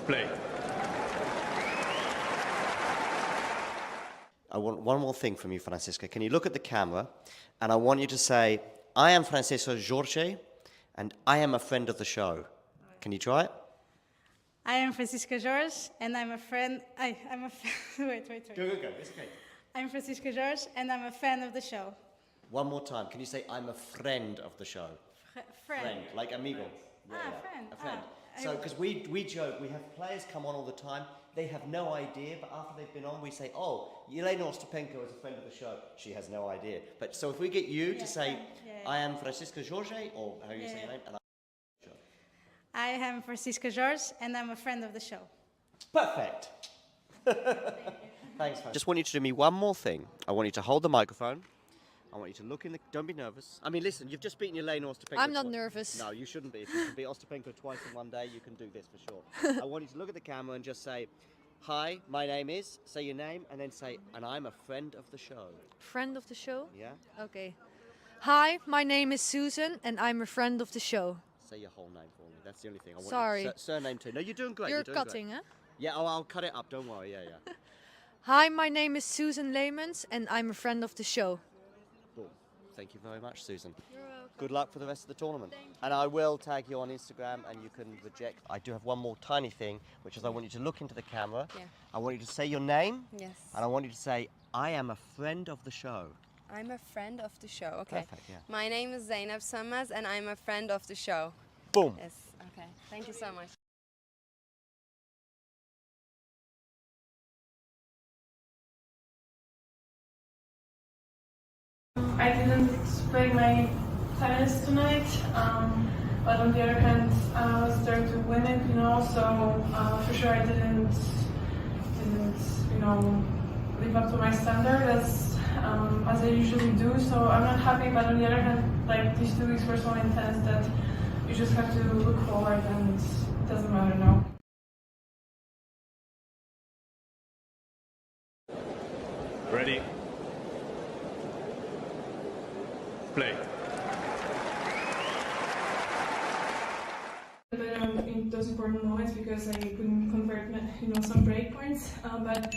Play. I want one more thing from you, Francisca. Can you look at the camera, and I want you to say, I am Francisco Jorge, and I am a friend of the show. Can you try it? I am Francisca Jorge, and I'm a friend. I'm a wait. Go. It's okay. I'm Francisca Jorge, and I'm a fan of the show. One more time. Can you say, I'm a friend of the show? Friend. Like amigo. Friend. A friend. So, because we joke, we have players come on all the time, they have no idea, but after they've been on, we say, oh, Yelena Ostapenko is a friend of the show. She has no idea. But so if we get you to say, I am Francisca Jorge, or how you say your name, and I am Francisca Jorge, and I'm a friend of the show. Perfect. Thanks, man. Just want you to do me one more thing. I want you to hold the microphone. I want you to look in the... Don't be nervous. I mean, listen, you've just beaten Yelena Ostapenko. I'm not nervous. No, you shouldn't be. If you can beat Ostapenko twice in one day, you can do this for sure. I want you to look at the camera and just say, hi, my name is, say your name, and then say, and I'm a friend of the show. Friend of the show? Yeah? Okay. Hi, my name is Susan, and I'm a friend of the show. Say your whole name for me. That's the only thing. I want Sorry. Surname too. No, you're doing great. You're doing cutting, great. huh? Yeah, I'll cut it up. Don't worry. Yeah. Hi, my name is Susan Leemans, and I'm a friend of the show. Cool. Thank you very much, Susan. You're welcome. Good luck for the rest of the tournament. Thank you. And I will tag you on Instagram, and you can reject. I do have one more tiny thing, which is I want you to look into the camera. Yeah. I want you to say your name. Yes. And I want you to say, I am a friend of the show. I'm a friend of the show. Okay. Perfect, yeah. My name is Zainab Sammaz, and I'm a friend of the show. Boom. Yes. Okay. Thank you so much. I didn't play my tennis tonight, but on the other hand, I was there to win it, so for sure I didn't, live up to my standard as I usually do. So I'm not happy, but on the other hand, like these 2 weeks were so intense that you just have to look forward, and it doesn't matter now. Ready. Play. In those important moments because I couldn't convert, some break points. But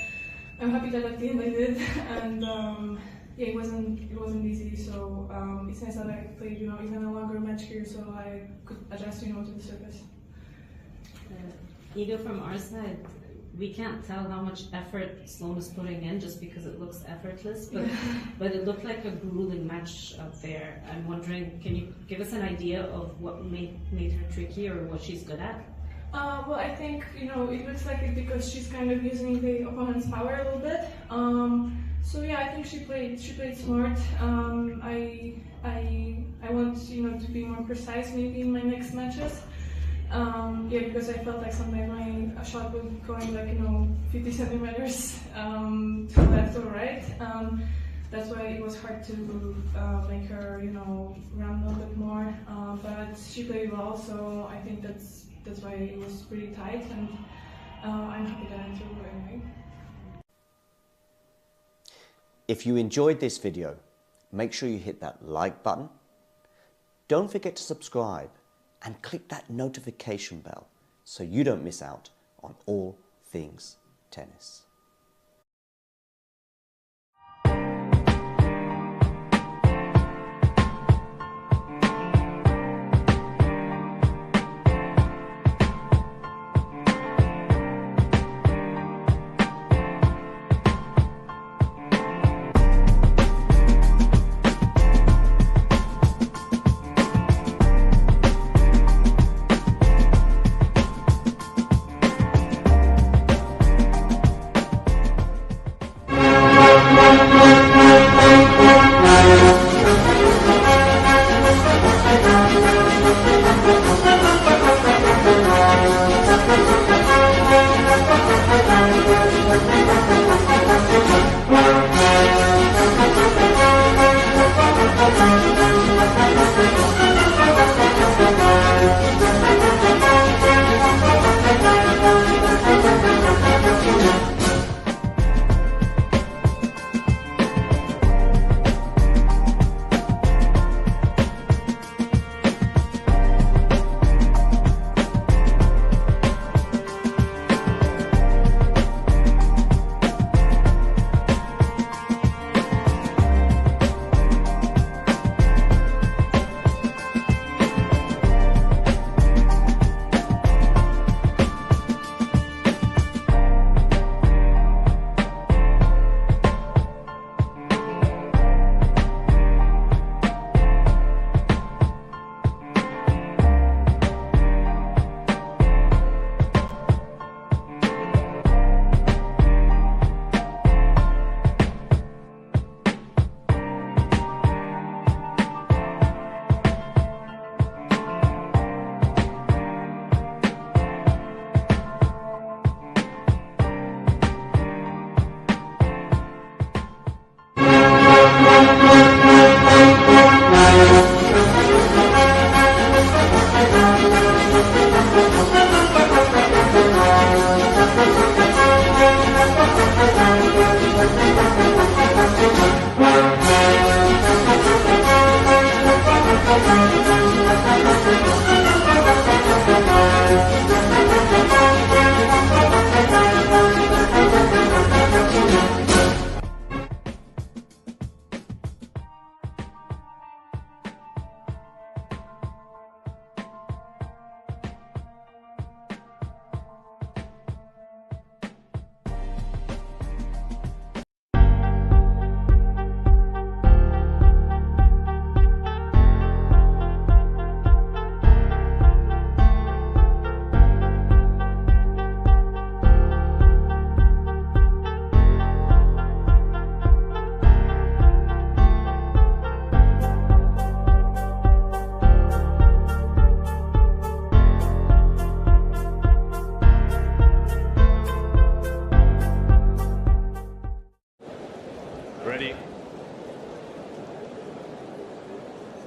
I'm happy that at the end I did, and it wasn't easy. So it's nice that I played, even a longer match here, so I could adjust, to the surface. Ego, from our side, we can't tell how much effort Sloane is putting in just because it looks effortless, but it looked like a grueling match up there. I'm wondering, can you give us an idea of what made her tricky or what she's good at? Well, I think, it looks like it because she's kind of using the opponent's power a little bit. So yeah, I think she played smart. I want, to be more precise maybe in my next matches. Because I felt like sometimes my shot was going 50 centimeters to left or right. That's why it was hard to make her, run a little bit more. But she played well, so I think that's why it was pretty tight, and I'm happy that I threw her anyway. If you enjoyed this video, make sure you hit that like button. Don't forget to subscribe and click that notification bell so you don't miss out on all things tennis.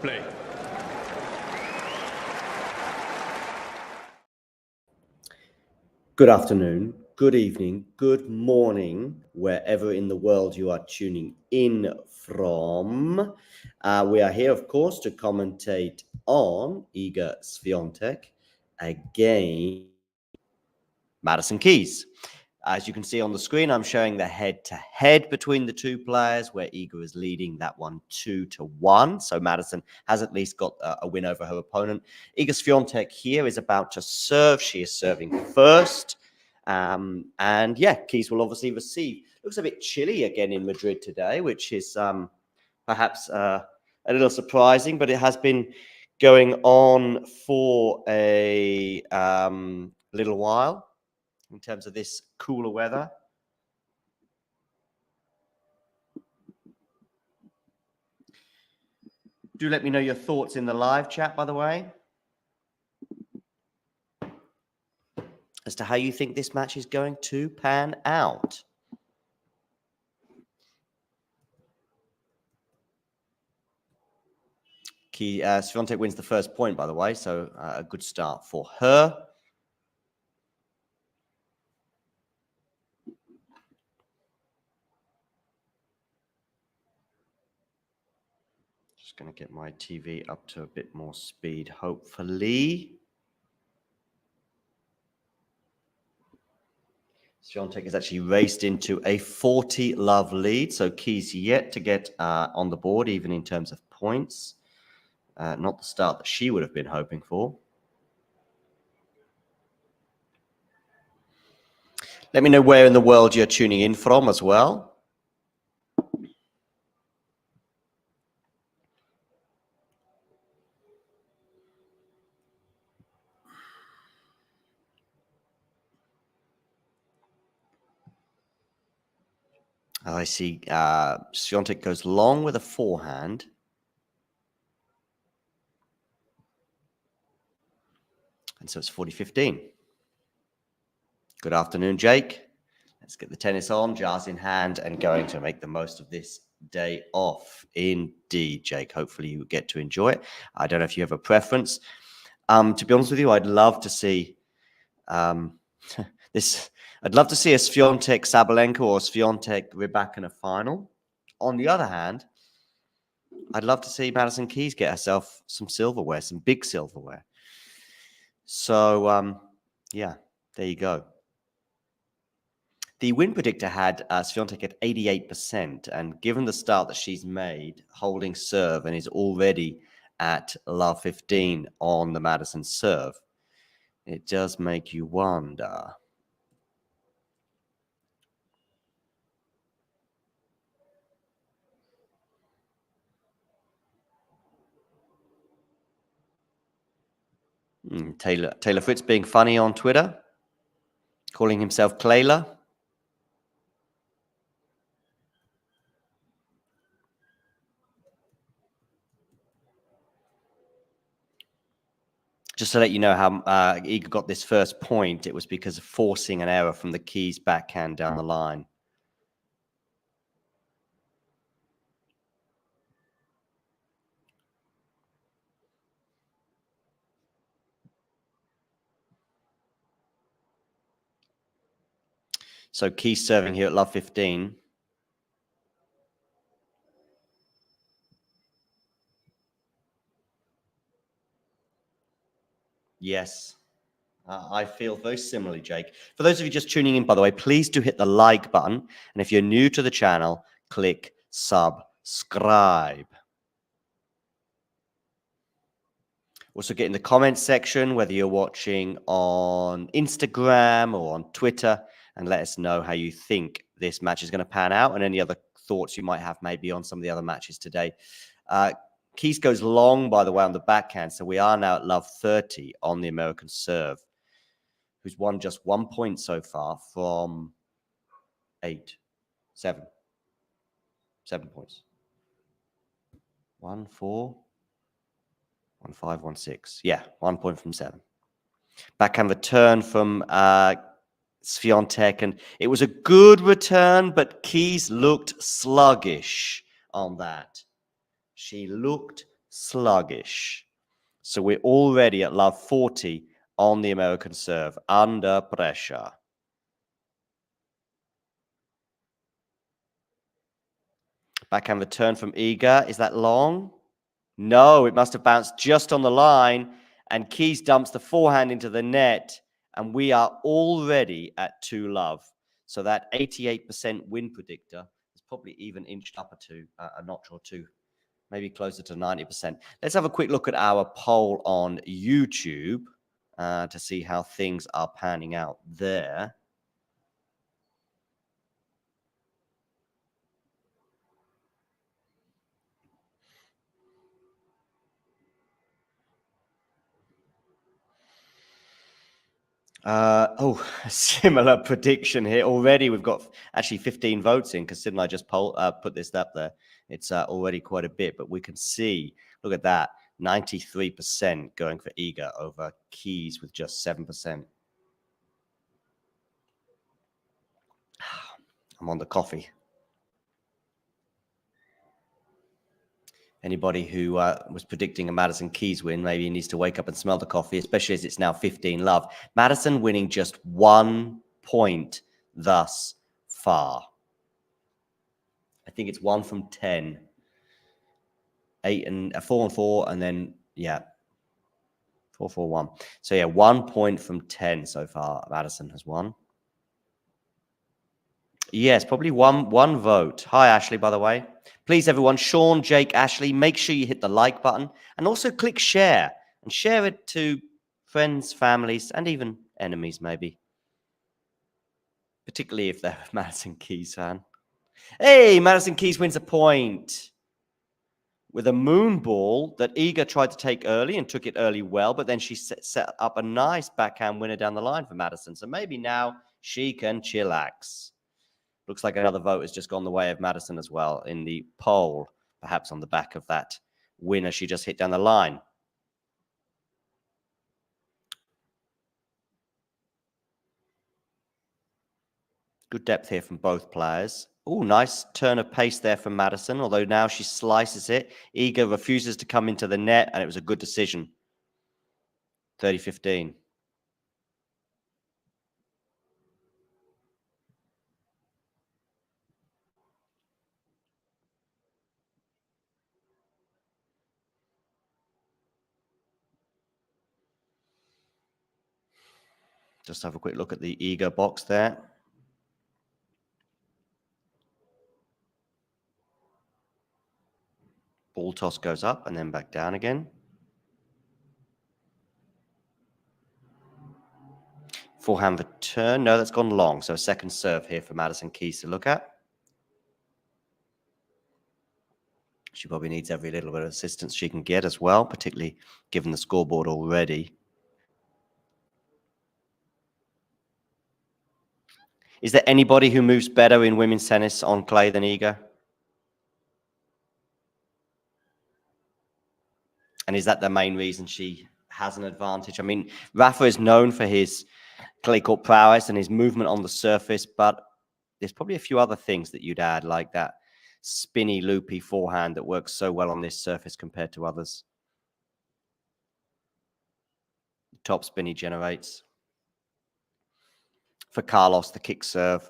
Play. Good afternoon, good evening, good morning, wherever in the world you are tuning in from. We are here, of course, to commentate on Iga Swiatek against Madison Keys. As you can see on the screen, I'm showing the head-to-head between the two players, where Iga is leading that one 2-1. So Madison has at least got a win over her opponent. Iga Swiatek here is about to serve. She is serving first. And yeah, Keys will obviously receive. Looks a bit chilly again in Madrid today, which is perhaps a little surprising, but it has been going on for a little while in terms of this cooler weather. Do let me know your thoughts in the live chat, by the way, as to how you think this match is going to pan out. Swiatek wins the first point, by the way, so a good start for her. Just going to get my TV up to a bit more speed, hopefully. Swiatek has actually raced into a 40-love lead, so Keys yet to get on the board, even in terms of points. Not the start that she would have been hoping for. Let me know where in the world you're tuning in from as well. I see Swiatek goes long with a forehand. And so it's 40-15. Good afternoon, Jake. Let's get the tennis on, jars in hand, and going to make the most of this day off. Indeed, Jake. Hopefully you get to enjoy it. I don't know if you have a preference. To be honest with you, I'd love to see this. I'd love to see a Swiatek Sabalenka or Swiatek Rybak in a final. On the other hand, I'd love to see Madison Keys get herself some silverware, some big silverware. So, yeah, there you go. The win predictor had Swiatek at 88%, and given the start that she's made, holding serve, and is already at love 15 on the Madison serve, it does make you wonder. Taylor Fritz being funny on Twitter, calling himself Clayla. Just to let you know how Iga got this first point, it was because of forcing an error from the Keys backhand down the line. So Keys serving here at love 15. Yes, I feel very similarly, Jake. For those of you just tuning in, by the way, please do hit the like button. And if you're new to the channel, click subscribe. Also get in the comments section, whether you're watching on Instagram or on Twitter, and let us know how you think this match is going to pan out and any other thoughts you might have maybe on some of the other matches today. Keys goes long, by the way, on the backhand, so we are now at love 30 on the American serve, who's won just 1 point so far from 7 points. 1, 4, 1, 5, 1, 6. Yeah, 1 point from 7. Backhand return from Swiatek, and it was a good return, but Keys looked sluggish on that. She looked sluggish. So we're already at love 40 on the American serve, under pressure. Backhand return from Iga. Is that long? No, it must have bounced just on the line. And Keys dumps the forehand into the net. And we are already at 2-love. So that 88% win predictor is probably even inched up a notch or two. Maybe closer to 90%. Let's have a quick look at our poll on YouTube to see how things are panning out there. A similar prediction here. Already we've got actually 15 votes in, considering I just put this up there. It's already quite a bit, but we can see, look at that, 93% going for Iga over Keys with just 7%. I'm on the coffee. Anybody who was predicting a Madison Keys win maybe needs to wake up and smell the coffee, especially as it's now 15-love. Madison winning just 1 point thus far. I think it's 1 from 10. 4 and 4, and then, yeah, 4, 4, 1. So, yeah, 1 point from 10 so far. Madison has won. Yes, probably one vote. Hi, Ashley, by the way. Please, everyone, Sean, Jake, Ashley, make sure you hit the like button and also click share and share it to friends, families, and even enemies, maybe. Particularly if they're a Madison Keys fan. Hey, Madison Keys wins a point with a moon ball that Iga tried to take early and took it early well, but then she set up a nice backhand winner down the line for Madison. So maybe now she can chillax. Looks like another vote has just gone the way of Madison as well in the poll, perhaps on the back of that winner she just hit down the line. Good depth here from both players. Oh, nice turn of pace there from Madison, although now she slices it. Iga refuses to come into the net, and it was a good decision. 30-15. Just have a quick look at the Iga box there. Ball toss goes up and then back down again. Forehand return. No, that's gone long. So a second serve here for Madison Keys to look at. She probably needs every little bit of assistance she can get as well, particularly given the scoreboard already. Is there anybody who moves better in women's tennis on clay than Iga? And is that the main reason she has an advantage? I mean, Rafa is known for his clay court prowess and his movement on the surface, but there's probably a few other things that you'd add, like that spinny, loopy forehand that works so well on this surface compared to others. Top spin he generates. For Carlos, the kick serve,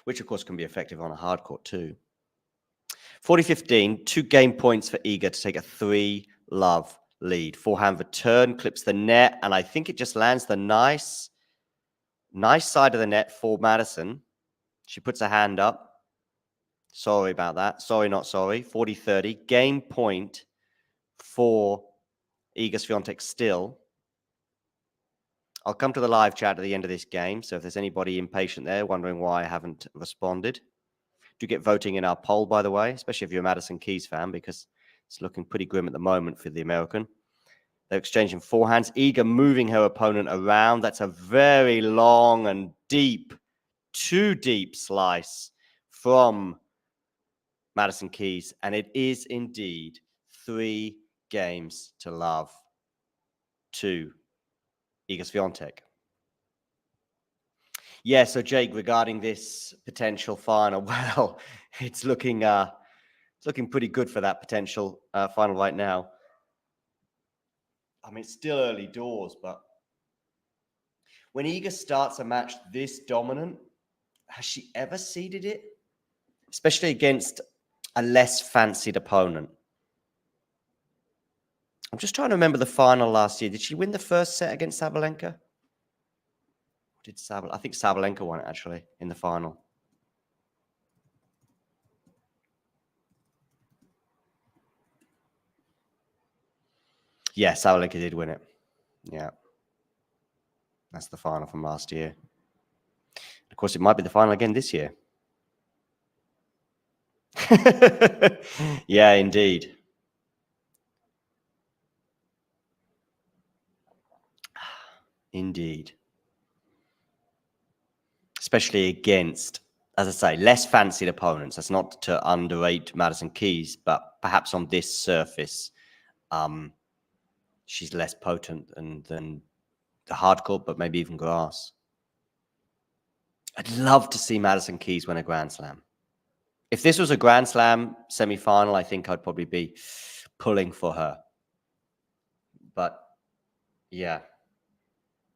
which of course can be effective on a hard court too. 40-15, 2 game points for Iga to take a 3-love lead. Forehand return, clips the net, and I think it just lands the nice side of the net for Madison. She puts her hand up. Sorry about that. Sorry, not sorry. 40-30, game point for Iga Swiatek still. I'll come to the live chat at the end of this game, so if there's anybody impatient there wondering why I haven't responded, do get voting in our poll, by the way, especially if you're a Madison Keys fan, because it's looking pretty grim at the moment for the American. They're exchanging forehands. Iga moving her opponent around. That's a very long and deep, too deep slice from Madison Keys, and it is indeed 3 games to love to Iga Swiatek. Yeah, so Jake, regarding this potential final, well, it's looking It's looking pretty good for that potential final right now. I mean, it's still early doors, but when Iga starts a match this dominant, has she ever seeded it? Especially against a less fancied opponent. I'm just trying to remember the final last year. Did she win the first set against Sabalenka? I think Sabalenka won it, actually, in the final. Yeah, Sabalenka did win it. Yeah. That's the final from last year. Of course, it might be the final again this year. Yeah, indeed. Indeed. Especially against, as I say, less fancied opponents. That's not to underrate Madison Keys, but perhaps on this surface, she's less potent than the hard court, but maybe even grass. I'd love to see Madison Keys win a Grand Slam. If this was a Grand Slam semi-final, I think I'd probably be pulling for her. But yeah,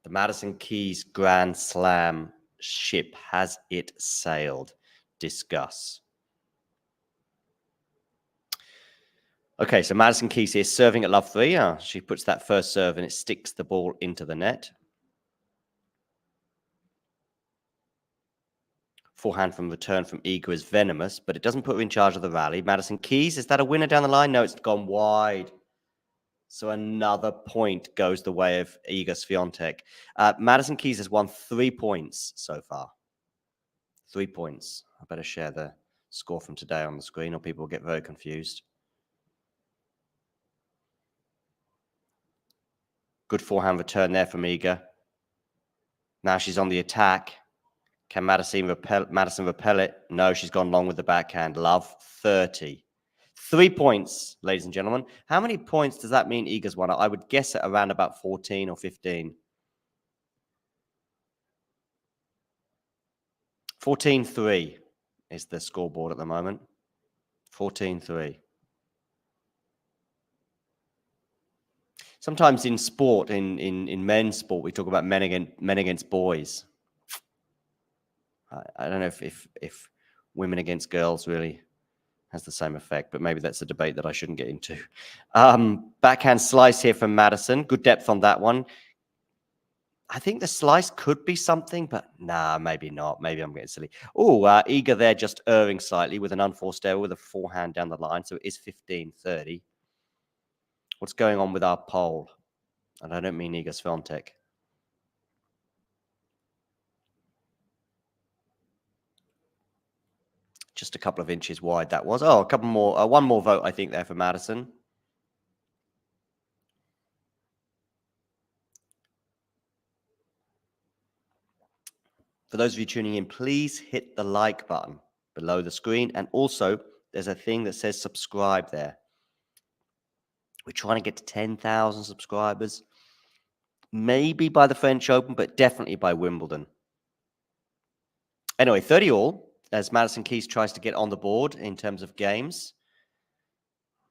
the Madison Keys Grand Slam ship, has it sailed? Discuss. Okay, so Madison Keys here serving at love 3. She puts that first serve and it sticks the ball into the net. Forehand from return from Iga is venomous, but it doesn't put her in charge of the rally. Madison Keys, is that a winner down the line? No, it's gone wide. So another point goes the way of Iga Swiatek. Madison Keys has won 3 points so far. 3 points. I better share the score from today on the screen or people will get very confused. Good forehand return there from Iga. Now she's on the attack. Can Madison repel it? No, she's gone long with the backhand. Love 30. 3 points, ladies and gentlemen. How many points does that mean Iga's won? I would guess at around about 14 or 15. 14-3 is the scoreboard at the moment. 14-3. Sometimes in sport, in men's sport, we talk about men against boys. I don't know if women against girls really has the same effect, but maybe that's a debate that I shouldn't get into. Backhand slice here from Madison. Good depth on that one. I think the slice could be something, but nah, maybe not. Maybe I'm getting silly. Oh, Iga there just erring slightly with an unforced error with a forehand down the line. So it is 15-30. What's going on with our poll? And I don't mean Iga Swiatek. Just a couple of inches wide that was. Oh, a couple more. One more vote, I think, there for Madison. For those of you tuning in, please hit the like button below the screen. And also, there's a thing that says subscribe there. We're trying to get to 10,000 subscribers. Maybe by the French Open, but definitely by Wimbledon. Anyway, 30 all, as Madison Keys tries to get on the board in terms of games.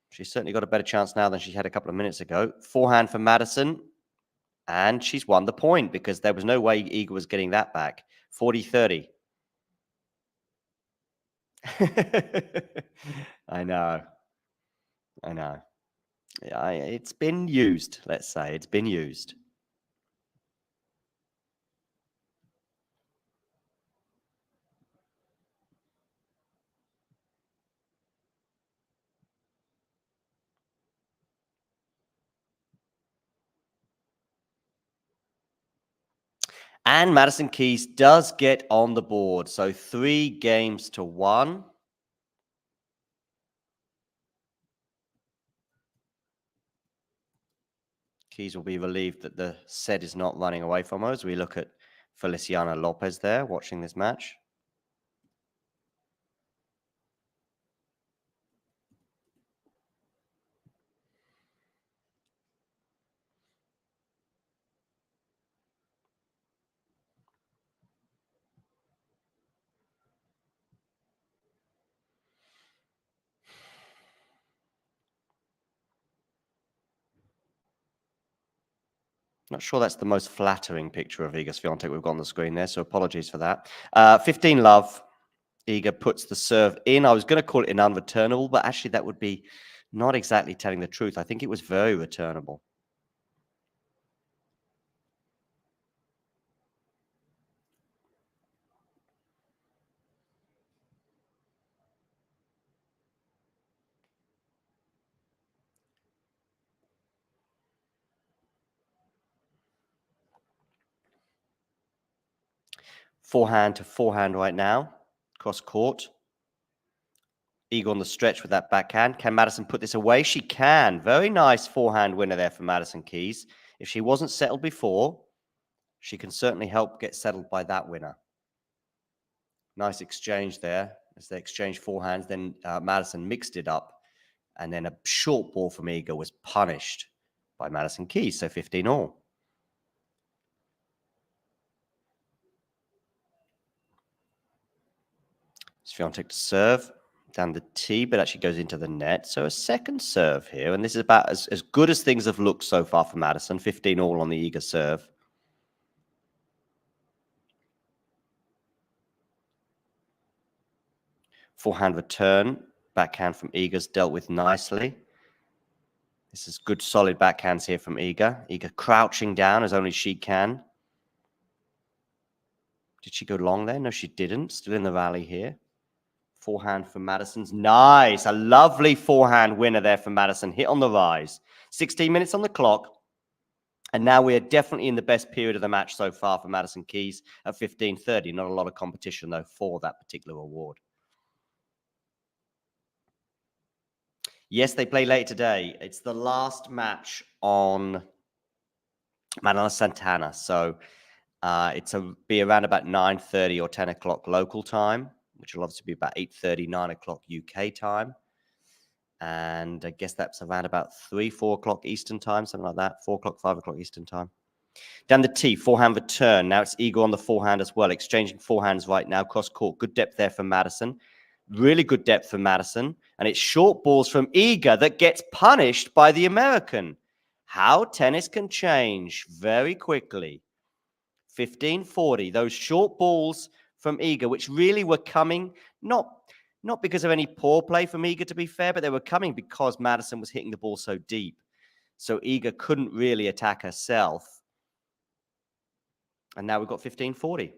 She's certainly got a better chance now than she had a couple of minutes ago. Forehand for Madison. And she's won the point because there was no way Iga was getting that back. 40-30. I know. Yeah, it's been used, let's say. It's been used. And Madison Keys does get on the board. So 3-1. Keys will be relieved that the set is not running away from her as we look at Feliciana Lopez there watching this match. Not sure that's the most flattering picture of Iga Swiatek we've got on the screen there, so apologies for that. 15 love. Iga puts the serve in. I was going to call it an unreturnable, but actually that would be not exactly telling the truth. I think it was very returnable. Forehand to forehand right now. Cross court. Iga on the stretch with that backhand. Can Madison put this away? She can. Very nice forehand winner there for Madison Keys. If she wasn't settled before, she can certainly help get settled by that winner. Nice exchange there as they exchanged forehands. Then Madison mixed it up. And then a short ball from Iga was punished by Madison Keys. So 15 all. Swiatek to serve down the tee, but actually goes into the net. So a second serve here. And this is about as good as things have looked so far for Madison. 15 all on the Iga serve. Forehand return. Backhand from Iga's dealt with nicely. This is good solid backhands here from Iga. Iga crouching down as only she can. Did she go long there? No, she didn't. Still in the rally here. Forehand from Madison's. Nice. A lovely forehand winner there from Madison. Hit on the rise. 16 minutes on the clock. And now we are definitely in the best period of the match so far for Madison Keys at 15:30. Not a lot of competition, though, for that particular award. Yes, they play late today. It's the last match on Manuel Santana. So it'll be around about 9:30 or 10 o'clock local time, which will obviously be about 8:30, 9 o'clock UK time. And I guess that's around about 3, 4 o'clock Eastern time, something like that. 4 o'clock, 5 o'clock Eastern time. Down the tee, forehand return. Now it's Iga on the forehand as well. Exchanging forehands right now. Cross court. Good depth there for Madison. Really good depth for Madison. And it's short balls from Iga that gets punished by the American. How tennis can change very quickly. 15:40. Those short balls from Iga, which really were coming, not because of any poor play from Iga, to be fair, but they were coming because Madison was hitting the ball so deep. So Iga couldn't really attack herself. And now we've got 15:40.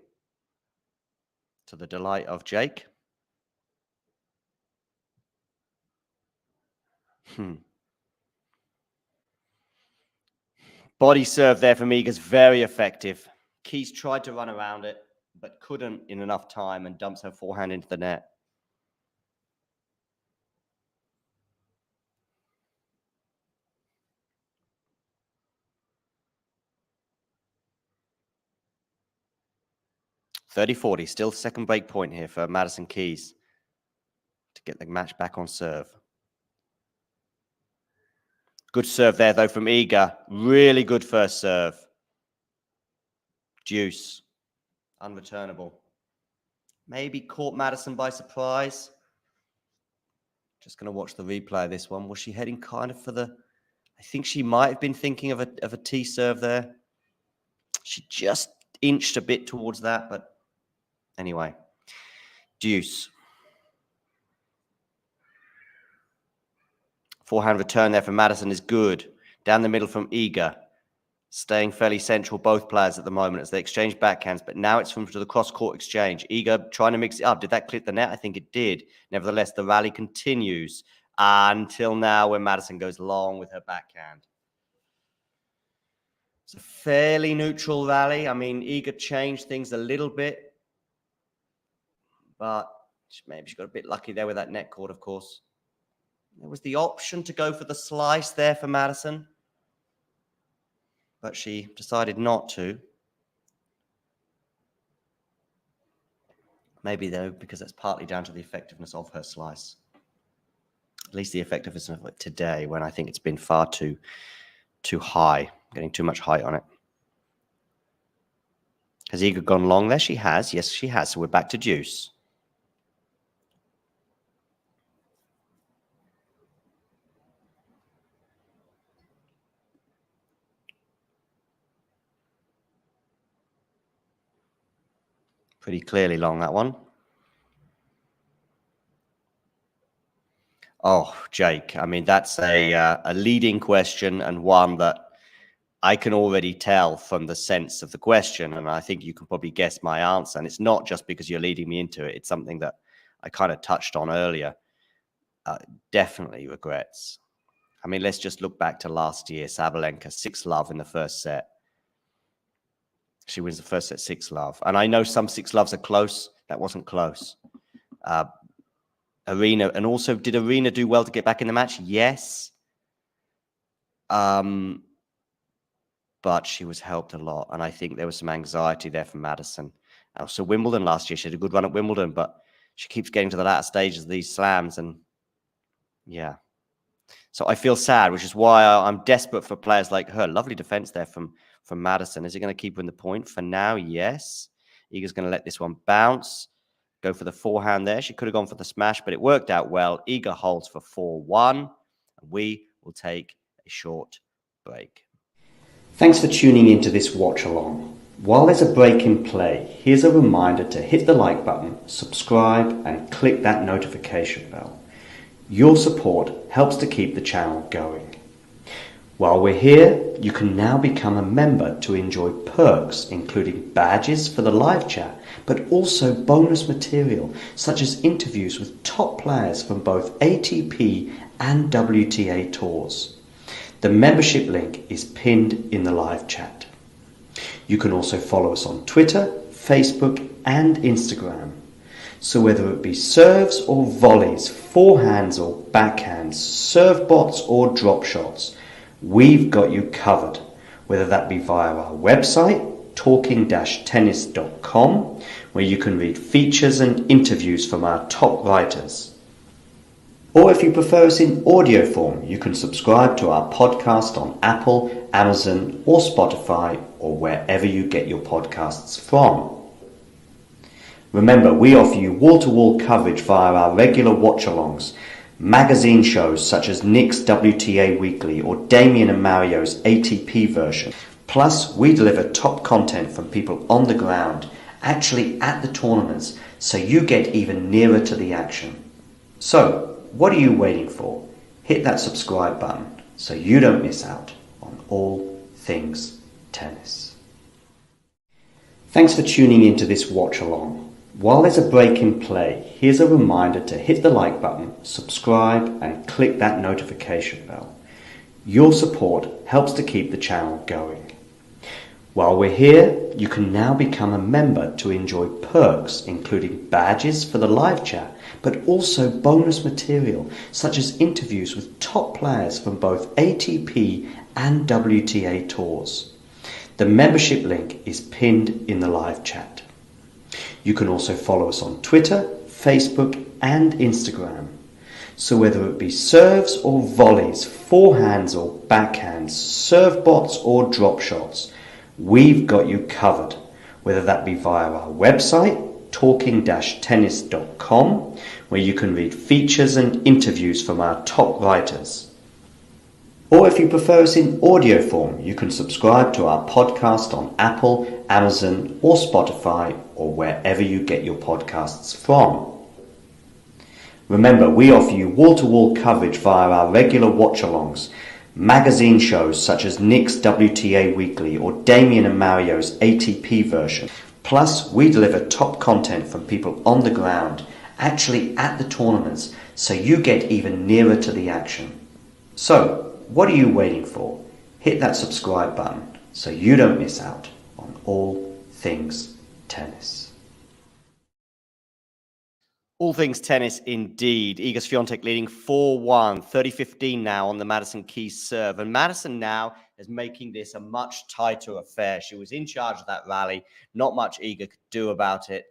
To the delight of Jake. Body serve there from Iga's very effective. Keys tried to run around it, but couldn't in enough time and dumps her forehand into the net. (30-40), still second break point here for Madison Keys to get the match back on serve. Good serve there, though, from Iga. Really good first serve. Deuce. Unreturnable. Maybe caught Madison by surprise. Just going to watch the replay of this one. Was she heading kind of for the... I think she might have been thinking of a tee serve there. She just inched a bit towards that, but anyway. Deuce. Forehand return there from Madison is good. Down the middle from Iga. Staying fairly central, both players at the moment as they exchange backhands, but now it's from to the cross-court exchange. Iga trying to mix it up. Did that clip the net? I think it did. Nevertheless, the rally continues until now when Madison goes long with her backhand. It's a fairly neutral rally. I mean, Iga changed things a little bit, but maybe she got a bit lucky there with that net cord, of course. There was the option to go for the slice there for Madison, but she decided not to. Maybe, though, because that's partly down to the effectiveness of her slice. At least the effectiveness of it today, when I think it's been far too high, getting too much height on it. Has Iga gone long there? She has. Yes, she has. So we're back to deuce. Pretty clearly long, that one. Oh, Jake, I mean, that's a leading question, and one that I can already tell from the sense of the question, and I think you can probably guess my answer. And it's not just because you're leading me into it. It's something that I kind of touched on earlier. Definitely regrets. I mean, let's just look back to last year. Sabalenka, 6-love in the first set. She wins the first set 6-love. And I know some 6-loves are close. That wasn't close. Arena, and also, did Arena do well to get back in the match? Yes. But she was helped a lot. And I think there was some anxiety there from Madison. Also, Wimbledon last year, she had a good run at Wimbledon, but she keeps getting to the latter stages of these slams. And yeah. So I feel sad, which is why I'm desperate for players like her. Lovely defense there from Madison. Is he going to keep her in the point? For now, yes. Iga's going to let this one bounce. Go for the forehand there. She could have gone for the smash, but it worked out well. Iga holds for 4-1. And we will take a short break. Thanks for tuning into this watch along. While there's a break in play, here's a reminder to hit the like button, subscribe, and click that notification bell. Your support helps to keep the channel going. While we're here, you can now become a member to enjoy perks, including badges for the live chat, but also bonus material such as interviews with top players from both ATP and WTA tours. The membership link is pinned in the live chat. You can also follow us on Twitter, Facebook, and Instagram. So whether it be serves or volleys, forehands or backhands, serve bots or drop shots, we've got you covered, whether that be via our website, talking-tennis.com, where you can read features and interviews from our top writers. Or if you prefer us in audio form, you can subscribe to our podcast on Apple, Amazon, or Spotify, or wherever you get your podcasts from. Remember, we offer you wall-to-wall coverage via our regular watch-alongs, magazine shows such as Nick's WTA Weekly or Damien and Mario's ATP version. Plus, we deliver top content from people on the ground, actually at the tournaments, so you get even nearer to the action. So, what are you waiting for? Hit that subscribe button so you don't miss out on all things tennis. Thanks for tuning into this watch-along. While there's a break in play, here's a reminder to hit the like button, subscribe, and click that notification bell. Your support helps to keep the channel going. While we're here, you can now become a member to enjoy perks, including badges for the live chat, but also bonus material such as interviews with top players from both ATP and WTA tours. The membership link is pinned in the live chat. You can also follow us on Twitter, Facebook, and Instagram. So whether it be serves or volleys, forehands or backhands, serve bots or drop shots, we've got you covered, whether that be via our website, talking-tennis.com, where you can read features and interviews from our top writers. Or if you prefer us in audio form, you can subscribe to our podcast on Apple, Amazon, or Spotify, or wherever you get your podcasts from. Remember, we offer you wall-to-wall coverage via our regular watch-alongs, magazine shows such as Nick's WTA Weekly or Damien and Mario's ATP version. Plus, we deliver top content from people on the ground, actually at the tournaments, so you get even nearer to the action. So, what are you waiting for? Hit that subscribe button so you don't miss out on all things tennis. All things tennis indeed. Iga Swiatek leading 4-1, 30-15 now on the Madison Keys serve. And Madison now is making this a much tighter affair. She was in charge of that rally. Not much Iga could do about it.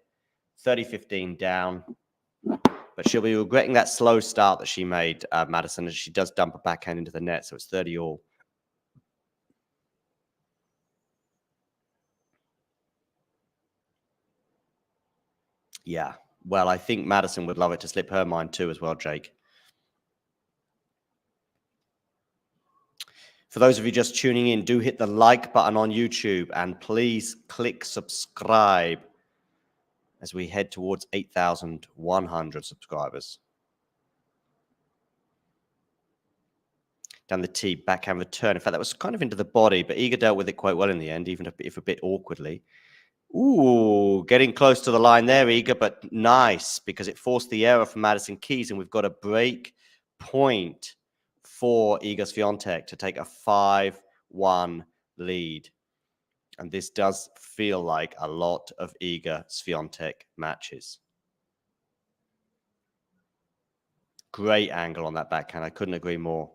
30-15 down. But she'll be regretting that slow start that she made, Madison, as she does dump a backhand into the net. So it's 30-all. Yeah. Well, I think Madison would love it to slip her mind too as well, Jake. For those of you just tuning in, do hit the like button on YouTube and please click subscribe. as we head towards 8,100 subscribers. Down the tee, backhand return. In fact, that was kind of into the body, but Iga dealt with it quite well in the end, even if a bit awkwardly. Ooh, getting close to the line there, Iga, but nice, because it forced the error from Madison Keys, and we've got a break point for Iga Swiatek to take a 5-1 lead. And this does feel like a lot of Iga Swiatek matches. Great angle on that backhand. I couldn't agree more.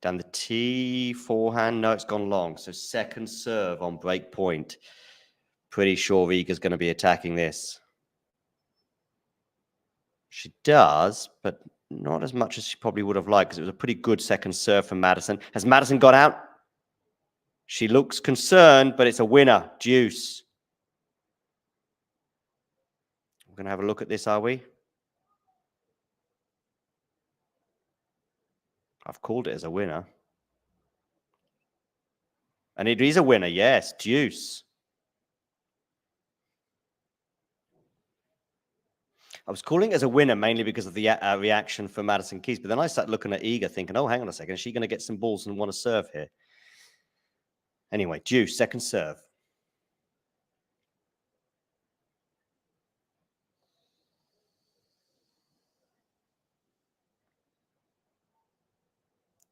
Down the tee, forehand. No, it's gone long. So second serve on break point. Pretty sure Iga's going to be attacking this. She does, but not as much as she probably would have liked, because it was a pretty good second serve from Madison. Has Madison got out? She looks concerned, but it's a winner. Deuce. We're going to have a look at this, are we? I've called it as a winner. And it is a winner, yes. Deuce. I was calling it as a winner mainly because of the reaction from Madison Keys. But then I started looking at Iga thinking, oh, hang on a second. Is she going to get some balls and want to serve here? Anyway, deuce, second serve.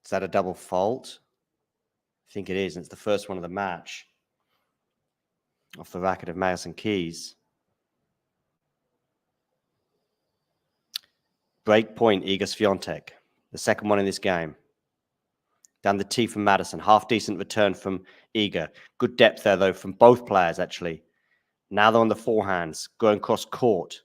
Is that a double fault? I think it is. And it's the first one of the match. Off the racket of Madison Keys. Break point, Iga Swiatek. The second one in this game. Down the tee from Madison. Half decent return from Iga. Good depth there, though, from both players, actually. Now they're on the forehands. Going cross court.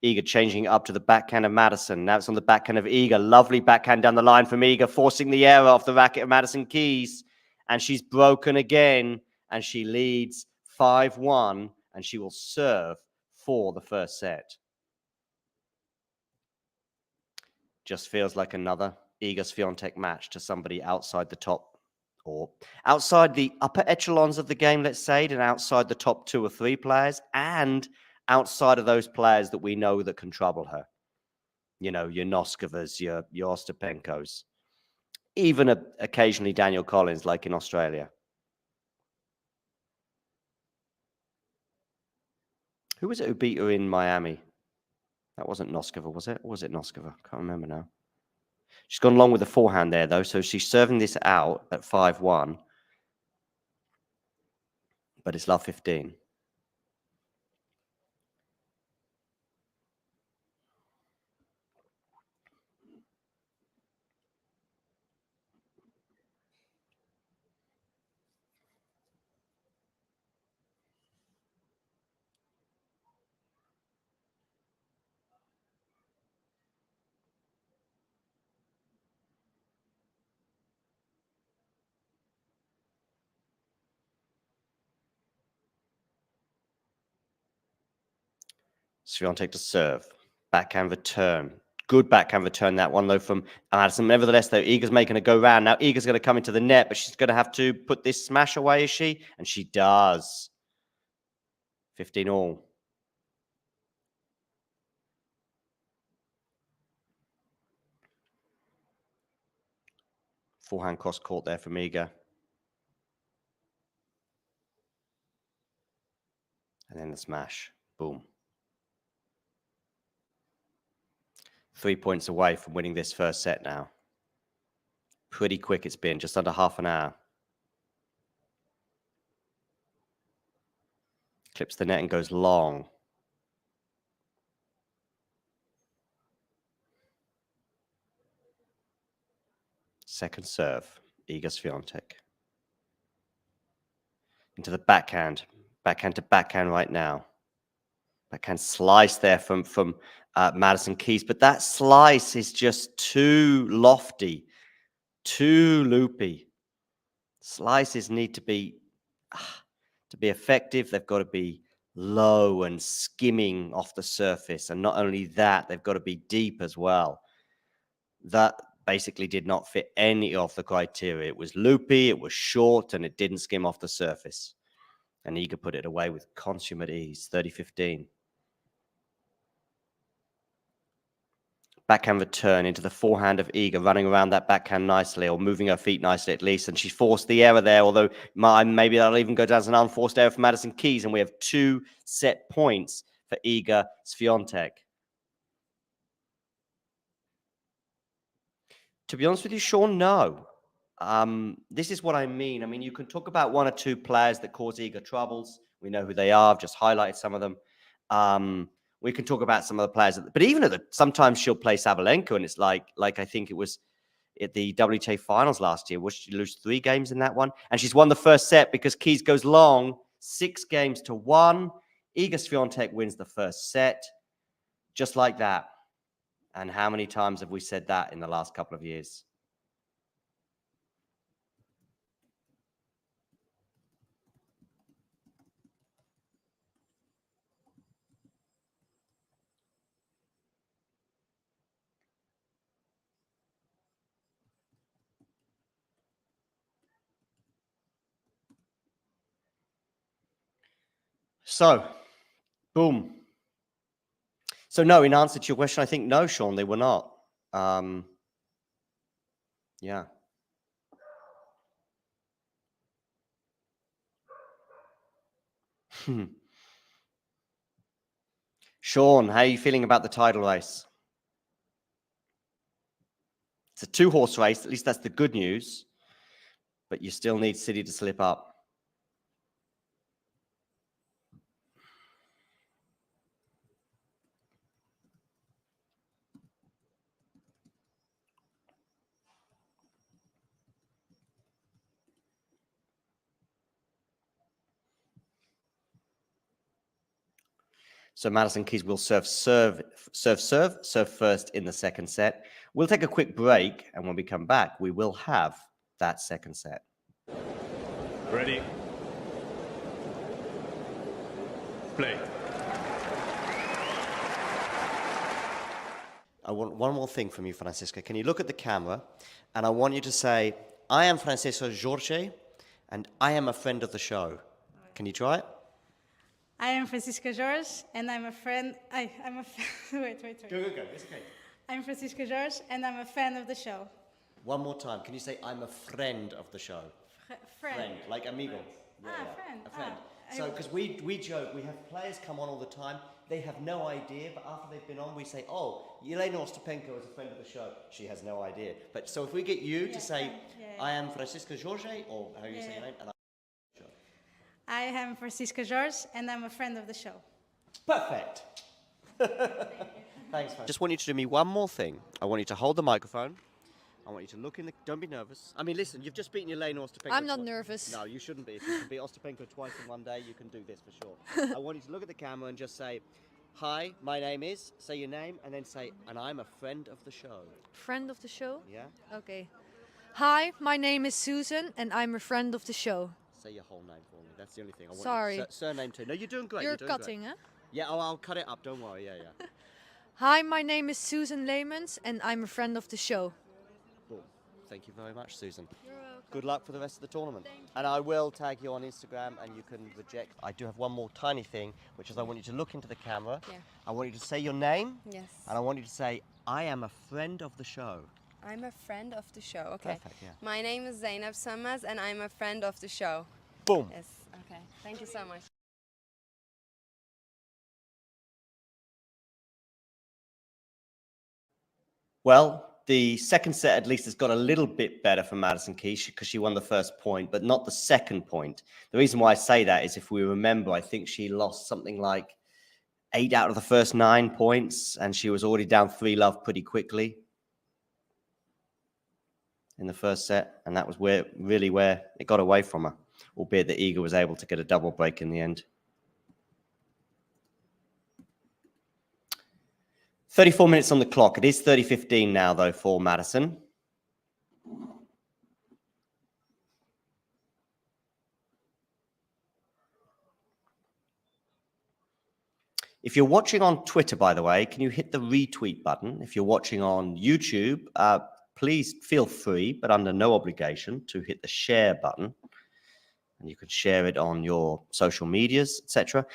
Iga changing up to the backhand of Madison. Now it's on the backhand of Iga. Lovely backhand down the line from Iga. Forcing the error off the racket of Madison Keys. And she's broken again. And she leads 5-1. And she will serve for the first set. Just feels like another Iga Swiatek match to somebody outside the top, or outside the upper echelons of the game, let's say, and outside the top 2 or 3 players, and outside of those players that we know that can trouble her. You know, your Noskovas, your Ostapenkos, even occasionally Daniel Collins, like in Australia. Who was it who beat her in Miami? That wasn't Noskova, was it? Or was it Noskova? Can't remember now. She's gone long with the forehand there, though, so she's serving this out at 5-1. But it's love 15. Swiatek to serve. Backhand return. Good backhand return, that one, though, from Madison. Nevertheless, though, Iga's making a go round. Now, Iga's going to come into the net, but she's going to have to put this smash away, is she? And she does. 15 all. Forehand cross court there from Iga. And then the smash. Boom. 3 points away from winning this first set now. Pretty quick it's been, just under half an hour. Clips the net and goes long. Second serve, Iga Swiatek. Into the backhand. Backhand to backhand right now. Backhand slice there from Madison Keys. But that slice is just too lofty, too loopy. Slices need to be effective. They've got to be low and skimming off the surface. And not only that, they've got to be deep as well. That basically did not fit any of the criteria. It was loopy, it was short, and it didn't skim off the surface. And Iga put it away with consummate ease, 30-15. Backhand return into the forehand of Iga, running around that backhand nicely, or moving her feet nicely at least. And she forced the error there, although maybe that'll even go down as an unforced error for Madison Keys. And we have 2 set points for Iga Swiatek. To be honest with you, Sean, no. This is what I mean. I mean, you can talk about 1 or 2 players that cause Iga troubles. We know who they are. I've just highlighted some of them. We can talk about some of the players, but even sometimes she'll play Sabalenka, and it's like I think it was at the WTA finals last year. Was she lose 3 games in that one? And she's won the first set because Keys goes long, 6-1. Iga Swiatek wins the first set, just like that. And how many times have we said that in the last couple of years? So, boom. So no, in answer to your question, I think no, Sean, they were not. Yeah. Sean, how are you feeling about the title race? It's a 2-horse race. At least that's the good news. But you still need City to slip up. So Madison Keys will serve first in the second set. We'll take a quick break, and when we come back, we will have that second set. Ready. Play. I want one more thing from you, Francisca. Can you look at the camera, and I want you to say, I am Francisco Jorge, and I am a friend of the show. Can you try it? I am Francisca Jorge, and I'm a friend. I'm a wait. Go. It's okay. I'm Francisca Jorge, and I'm a fan of the show. One more time. Can you say, I'm a friend of the show? Friend. Like amigo. Friend. A friend. So, because we joke, we have players come on all the time. They have no idea, but after they've been on, we say, oh, Elena Ostapenko is a friend of the show. She has no idea. But so if we get you to say, I am Francisca Jorge, or how you say your name, and I am Francisca Jorge, and I'm a friend of the show. Perfect. Thanks, man. Just want you to do me one more thing. I want you to hold the microphone. I want you to look in the... Don't be nervous. I mean, listen, you've just beaten Elena Ostapenko. I'm not nervous. No, you shouldn't be. If you can beat Ostapenko twice in one day, you can do this for sure. I want you to look at the camera and just say, hi, my name is, say your name, and then say, and I'm a friend of the show. Friend of the show? Yeah? Okay. Hi, my name is Susan, and I'm a friend of the show. Say your whole name for me. That's the only thing I want. Sorry. Surname too. No, you're doing great. You're doing cutting, great. huh? Yeah, I'll cut it up. Don't worry. Yeah. Hi, my name is Susan Leemans, and I'm a friend of the show. Cool. Thank you very much, Susan. You're welcome. Good luck for the rest of the tournament. And I will tag you on Instagram, and you can reject. I do have one more tiny thing, which is I want you to look into the camera. Yeah. I want you to say your name. Yes. And I want you to say, I am a friend of the show. I'm a friend of the show. Okay. Perfect, yeah. My name is Zainab Samaz, and I'm a friend of the show. Boom. Yes. Okay. Thank you so much. Well, the second set at least has got a little bit better for Madison Keys because she won the first point, but not the second point. The reason why I say that is if we remember, I think she lost something like 8 out of the first 9 points, and she was already down 3-love pretty quickly in the first set, and that was where it got away from her, albeit that Iga was able to get a double break in the end. 34 minutes on the clock. It is 30-15 now, though, for Madison. If you're watching on Twitter, by the way, can you hit the retweet button? If you're watching on YouTube, please feel free, but under no obligation, to hit the share button. And you can share it on your social medias, etc.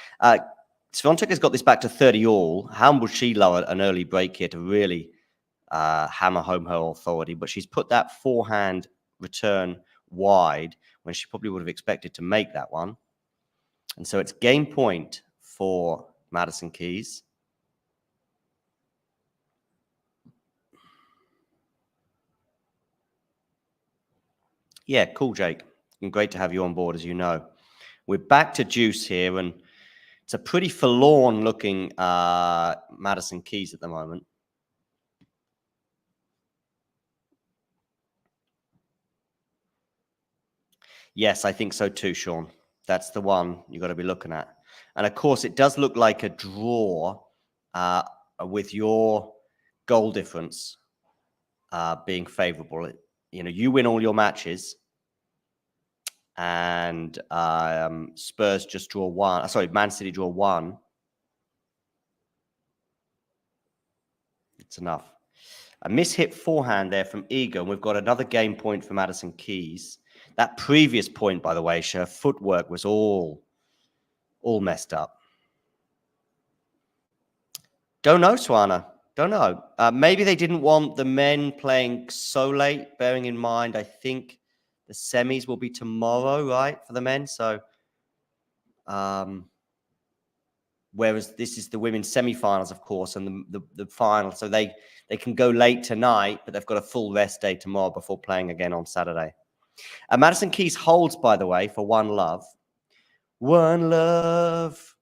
Swiatek has got this back to 30 all. How would she lower an early break here to really hammer home her authority? But she's put that forehand return wide when she probably would have expected to make that one. And so it's game point for Madison Keys. Yeah, cool, Jake. And great to have you on board, as you know. We're back to deuce here, and it's a pretty forlorn-looking Madison Keys at the moment. Yes, I think so too, Sean. That's the one you've got to be looking at. And, of course, it does look like a draw with your goal difference being favorable. You know, you win all your matches, and Spurs just draw one. Sorry, Man City draw one. It's enough. A mishit forehand there from Iga, and we've got another game point for Madison Keys. That previous point, by the way, her footwork was all messed up. Don't know, Swana. Don't know. Maybe they didn't want the men playing so late, bearing in mind, I think the semis will be tomorrow, right, for the men? So, whereas this is the women's semi-finals, of course, and the final. So they can go late tonight, but they've got a full rest day tomorrow before playing again on Saturday. Madison Keys holds, by the way, for one love. One love,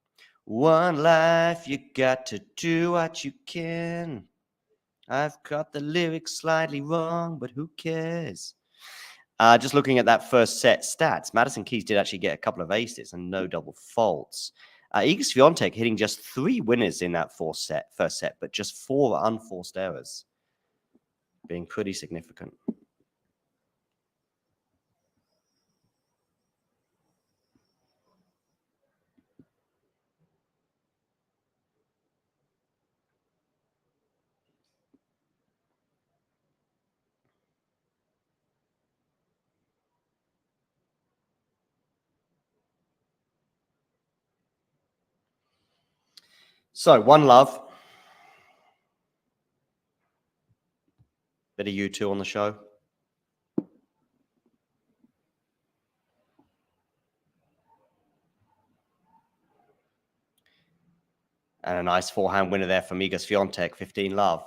one life, you got to do what you can. I've got the lyrics slightly wrong, but who cares? Just looking at that first set stats, Madison Keys did actually get a couple of aces and no double faults. Iga Swiatek hitting just 3 winners in that first set, but just 4 unforced errors, being pretty significant. So, one love. Bit of you two on the show. And a nice forehand winner there from Iga Swiatek, 15 love.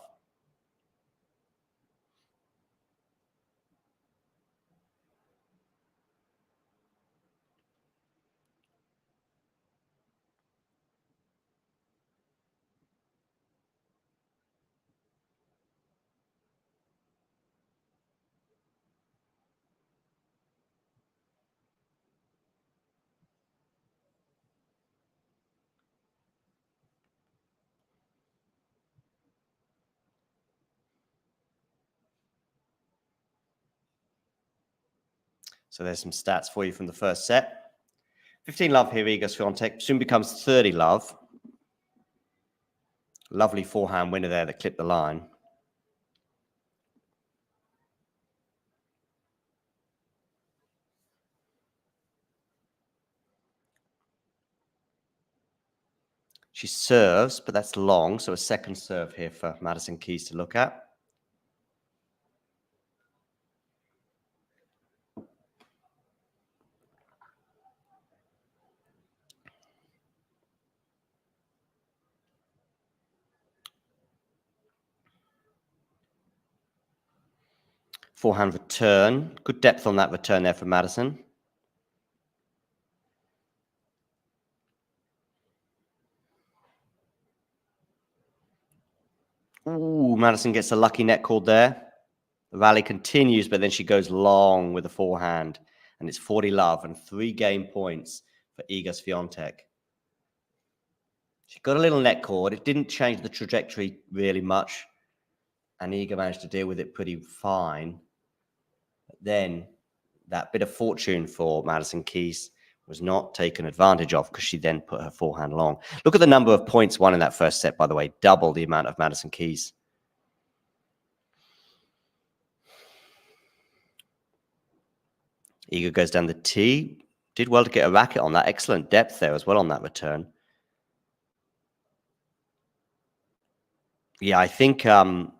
So there's some stats for you from the first set. 15 love here, Iga Swiatek. Soon becomes 30 love. Lovely forehand winner there that clipped the line. She serves, but that's long. So a second serve here for Madison Keys to look at. Forehand return. Good depth on that return there for Madison. Ooh, Madison gets a lucky net called there. The rally continues, but then she goes long with the forehand. And it's 40 love and 3 game points for Iga Swiatek. She got a little net cord. It didn't change the trajectory really much. And Iga managed to deal with it pretty fine. But then that bit of fortune for Madison Keys was not taken advantage of because she then put her forehand long. Look at the number of points won in that first set, by the way. Double the amount of Madison Keys. Iga goes down the tee. Did well to get a racket on that. Excellent depth there as well on that return. Yeah, I think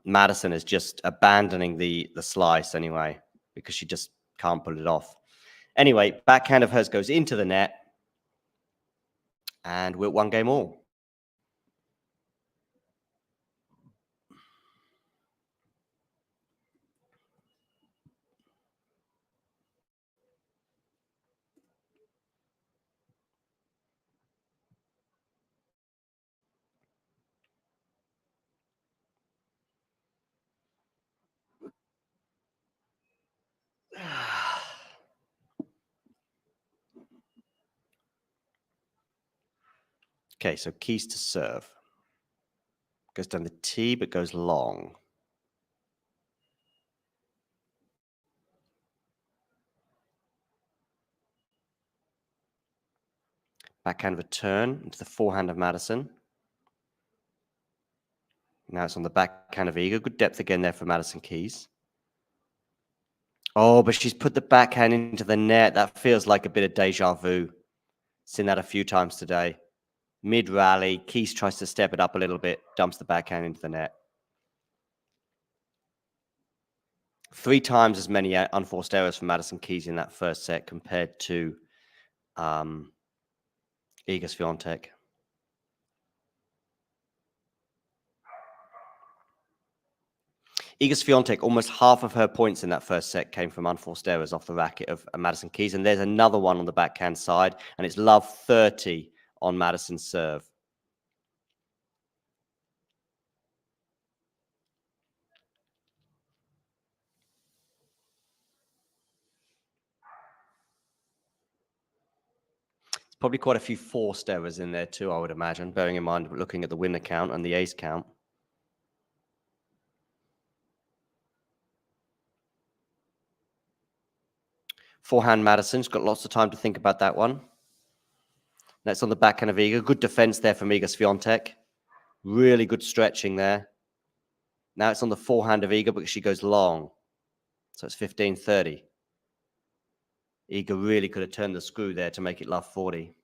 Madison is just abandoning the slice anyway, because she just can't pull it off. Anyway, backhand of hers goes into the net. And we're at 1 game all. Okay, so Keys to serve. Goes down the tee, but goes long. Backhand return into the forehand of Madison. Now it's on the backhand of Iga. Good depth again there for Madison Keys. Oh, but she's put the backhand into the net. That feels like a bit of deja vu. Seen that a few times today. Mid-rally, Keys tries to step it up a little bit, dumps the backhand into the net. 3 times as many unforced errors for Madison Keys in that first set compared to Iga Swiatek. Iga Swiatek, almost half of her points in that first set came from unforced errors off the racket of Madison Keys. And there's another one on the backhand side, and it's love 30 on Madison's serve. There's probably quite a few forced errors in there too, I would imagine, bearing in mind looking at the winner count and the ace count. Forehand Madison's got lots of time to think about that one. That's on the backhand of Iga. Good defense there from Iga Swiatek. Really good stretching there. Now it's on the forehand of Iga, but she goes long. So it's 15-30. Iga really could have turned the screw there to make it love 40.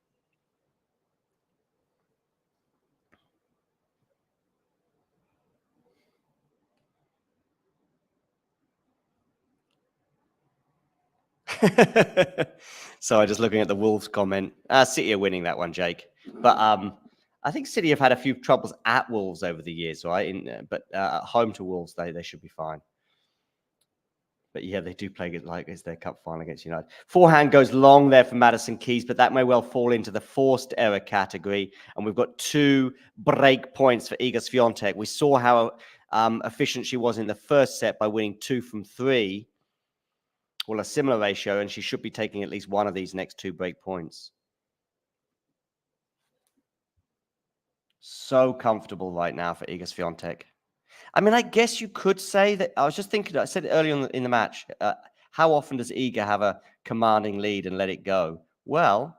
So just looking at the Wolves comment. City are winning that one, Jake. But I think City have had a few troubles at Wolves over the years, right? But at home to Wolves, they should be fine. But yeah, they do play it like it's their cup final against United. Forehand goes long there for Madison Keys, but that may well fall into the forced error category. And we've got 2 break points for Iga Swiatek. We saw how efficient she was in the first set by winning 2 from 3. Well, a similar ratio, and she should be taking at least one of these next 2 break points. So comfortable right now for Iga Swiatek. I mean, I guess you could say that. I was just thinking, I said it earlier in the match, how often does Iga have a commanding lead and let it go? Well,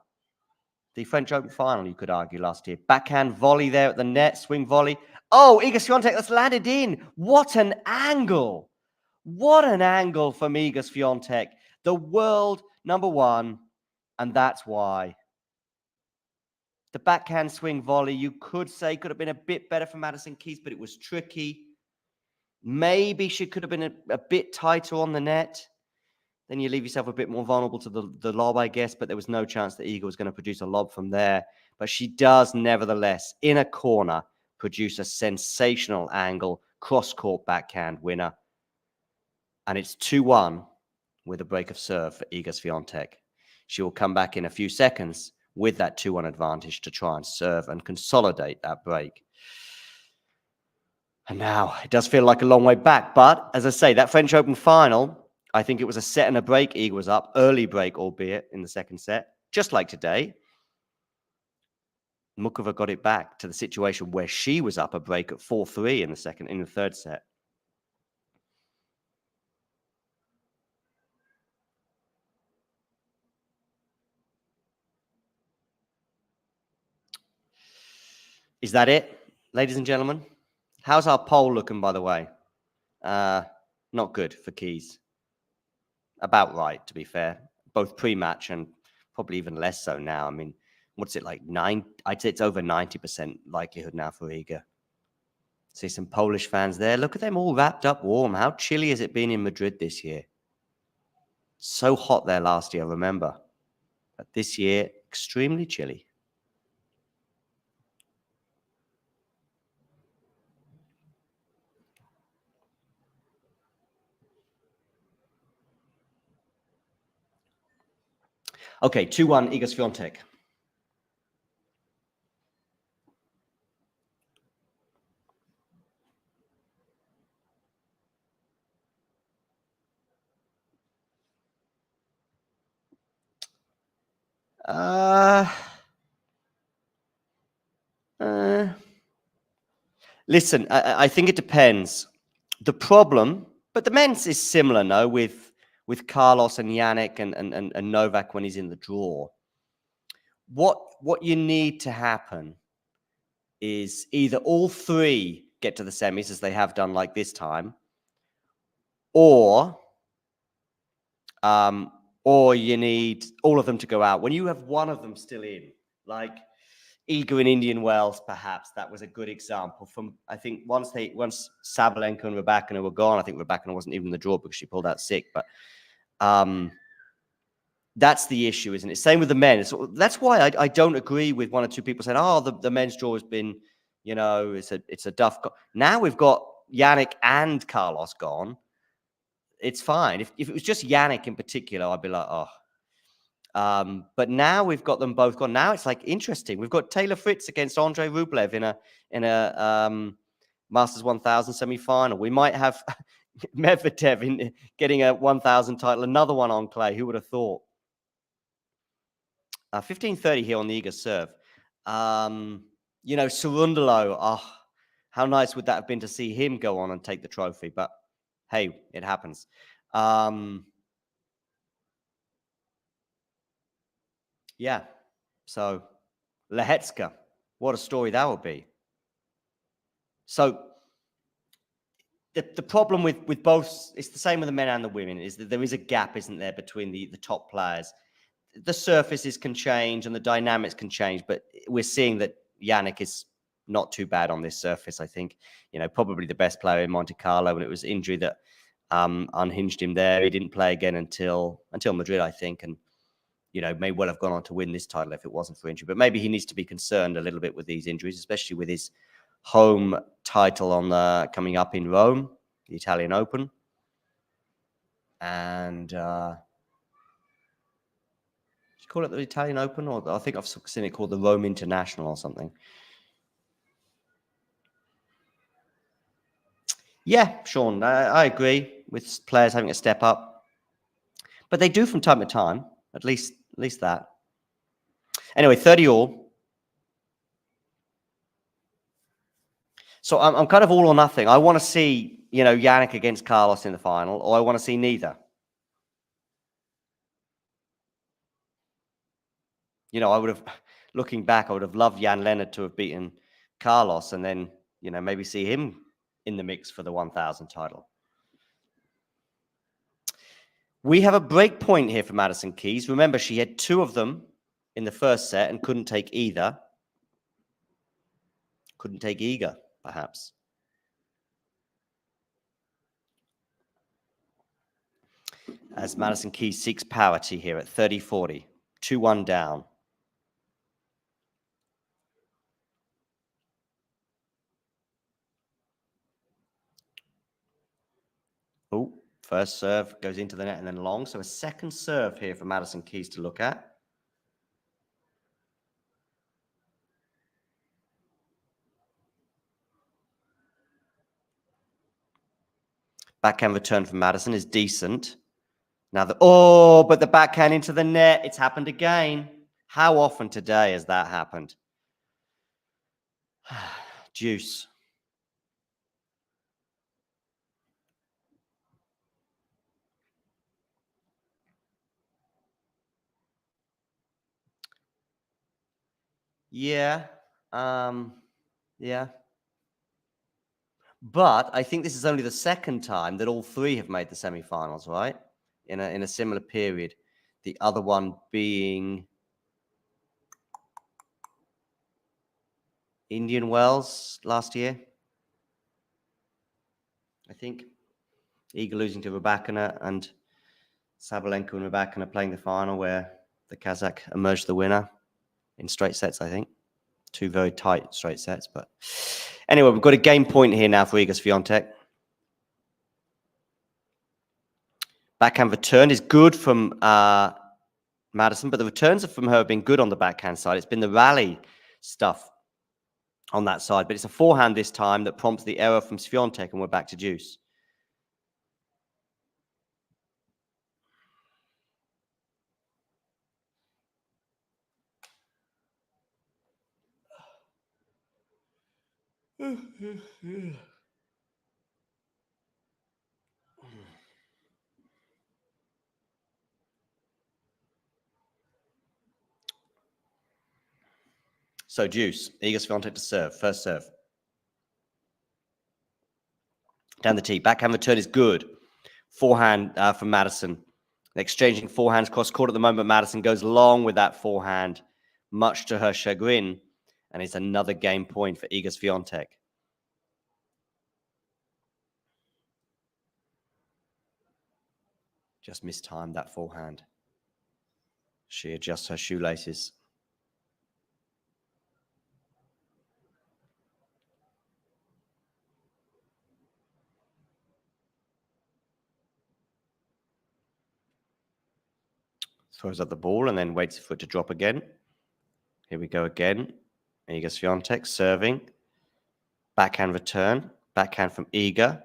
the French Open final, you could argue, last year. Backhand volley there at the net, swing volley. Oh, Iga Swiatek, that's landed in. What an angle. What an angle from Iga Swiatek. The world #1, and that's why. The backhand swing volley, you could say, could have been a bit better for Madison Keys, but it was tricky. Maybe she could have been a bit tighter on the net. Then you leave yourself a bit more vulnerable to the lob, I guess, but there was no chance that Iga was going to produce a lob from there. But she does, nevertheless, in a corner, produce a sensational angle, cross-court backhand winner. And it's 2-1 with a break of serve for Iga Swiatek. She will come back in a few seconds with that 2-1 advantage to try and serve and consolidate that break. And now it does feel like a long way back. But as I say, that French Open final, I think it was a set and a break. Iga was up, early break, albeit in the second set, just like today. Mutua got it back to the situation where she was up a break at 4-3 in the third set. Is that it, ladies and gentlemen? How's our poll looking, by the way? Not good for Keys. About right, to be fair. both pre-match and probably even less so now. I mean, what's it like? I'd say it's over 90% likelihood now for Iga. See some Polish fans there. Look at them all wrapped up warm. How chilly has it been in Madrid this year? So hot there last year, remember. But this year, extremely chilly. Okay, 2-1, Iga Swiatek. Listen, I think it depends. The problem, but the men's is similar, no, with Carlos and Yannick and Novak when he's in the draw. What you need to happen is either all three get to the semis, as they have done like this time, or you need all of them to go out. When you have one of them still in, like Iga in Indian Wells, perhaps that was a good example. From I think once Sabalenka and Rybakina were gone, I think Rybakina wasn't even in the draw because she pulled out sick. But that's the issue, isn't it? Same with the men. So that's why I don't agree with one or two people saying, "Oh, the men's draw has been, it's a duff." Now we've got Yannick and Carlos gone. It's fine. If it was just Yannick in particular, I'd be like, oh. But now we've got them both gone. Now it's like interesting. We've got Taylor Fritz against Andrei Rublev in a Masters 1000 semi-final. We might have Medvedev getting a 1000 title, another one on clay. Who would have thought? 15:30 here on the Iga serve. Cerundolo. Oh, how nice would that have been to see him go on and take the trophy? But hey, it happens. Yeah. So, Lehetska, what a story that would be. So, the problem with both, it's the same with the men and the women, is that there is a gap, isn't there, between the top players. The surfaces can change and the dynamics can change, but we're seeing that Yannick is not too bad on this surface, I think. Probably the best player in Monte Carlo, and it was injury that unhinged him there. He didn't play again until Madrid, I think, and may well have gone on to win this title if it wasn't for injury. But maybe he needs to be concerned a little bit with these injuries, especially with his home title coming up in Rome, the Italian Open. And you call it the Italian Open, or I think I've seen it called the Rome International or something. Yeah, Sean, I agree with players having to step up, but they do from time to time. At least that. Anyway, 30 all. So I'm kind of all or nothing. I want to see, Yannick against Carlos in the final, or I want to see neither. Looking back, I would have loved Jan Lennard to have beaten Carlos and then, maybe see him in the mix for the 1000 title. We have a break point here for Madison Keys. Remember, she had two of them in the first set and couldn't take either. Couldn't take Iga, perhaps. As Madison Keys seeks parity here at 30-40. 2-1 down. Oh. First serve goes into the net and then long. So a second serve here for Madison Keys to look at. Backhand return from Madison is decent. Now but the backhand into the net. It's happened again. How often today has that happened? Deuce. Yeah. Yeah. But I think this is only the second time that all three have made the semi-finals, right? In a similar period. The other one being Indian Wells last year, I think. Iga losing to Rybakina, and Sabalenka and Rybakina playing the final where the Kazakh emerged the winner in straight sets, I think. 2 very tight straight sets. But anyway, we've got a game point here now for Iga Swiatek. Backhand return is good from Madison, but the returns from her have been good on the backhand side. It's been the rally stuff on that side, but it's a forehand this time that prompts the error from Swiatek, and we're back to deuce. So deuce, Iga Swiatek to serve, first serve. Down the tee, backhand return is good. Forehand from Madison. Exchanging forehands cross court at the moment. Madison goes long with that forehand, much to her chagrin, and it's another game point for Iga Swiatek. Just mistimed that forehand. She adjusts her shoelaces. Throws up the ball and then waits for it to drop again. Here we go again. Iga Swiatek serving. Backhand return. Backhand from Iga.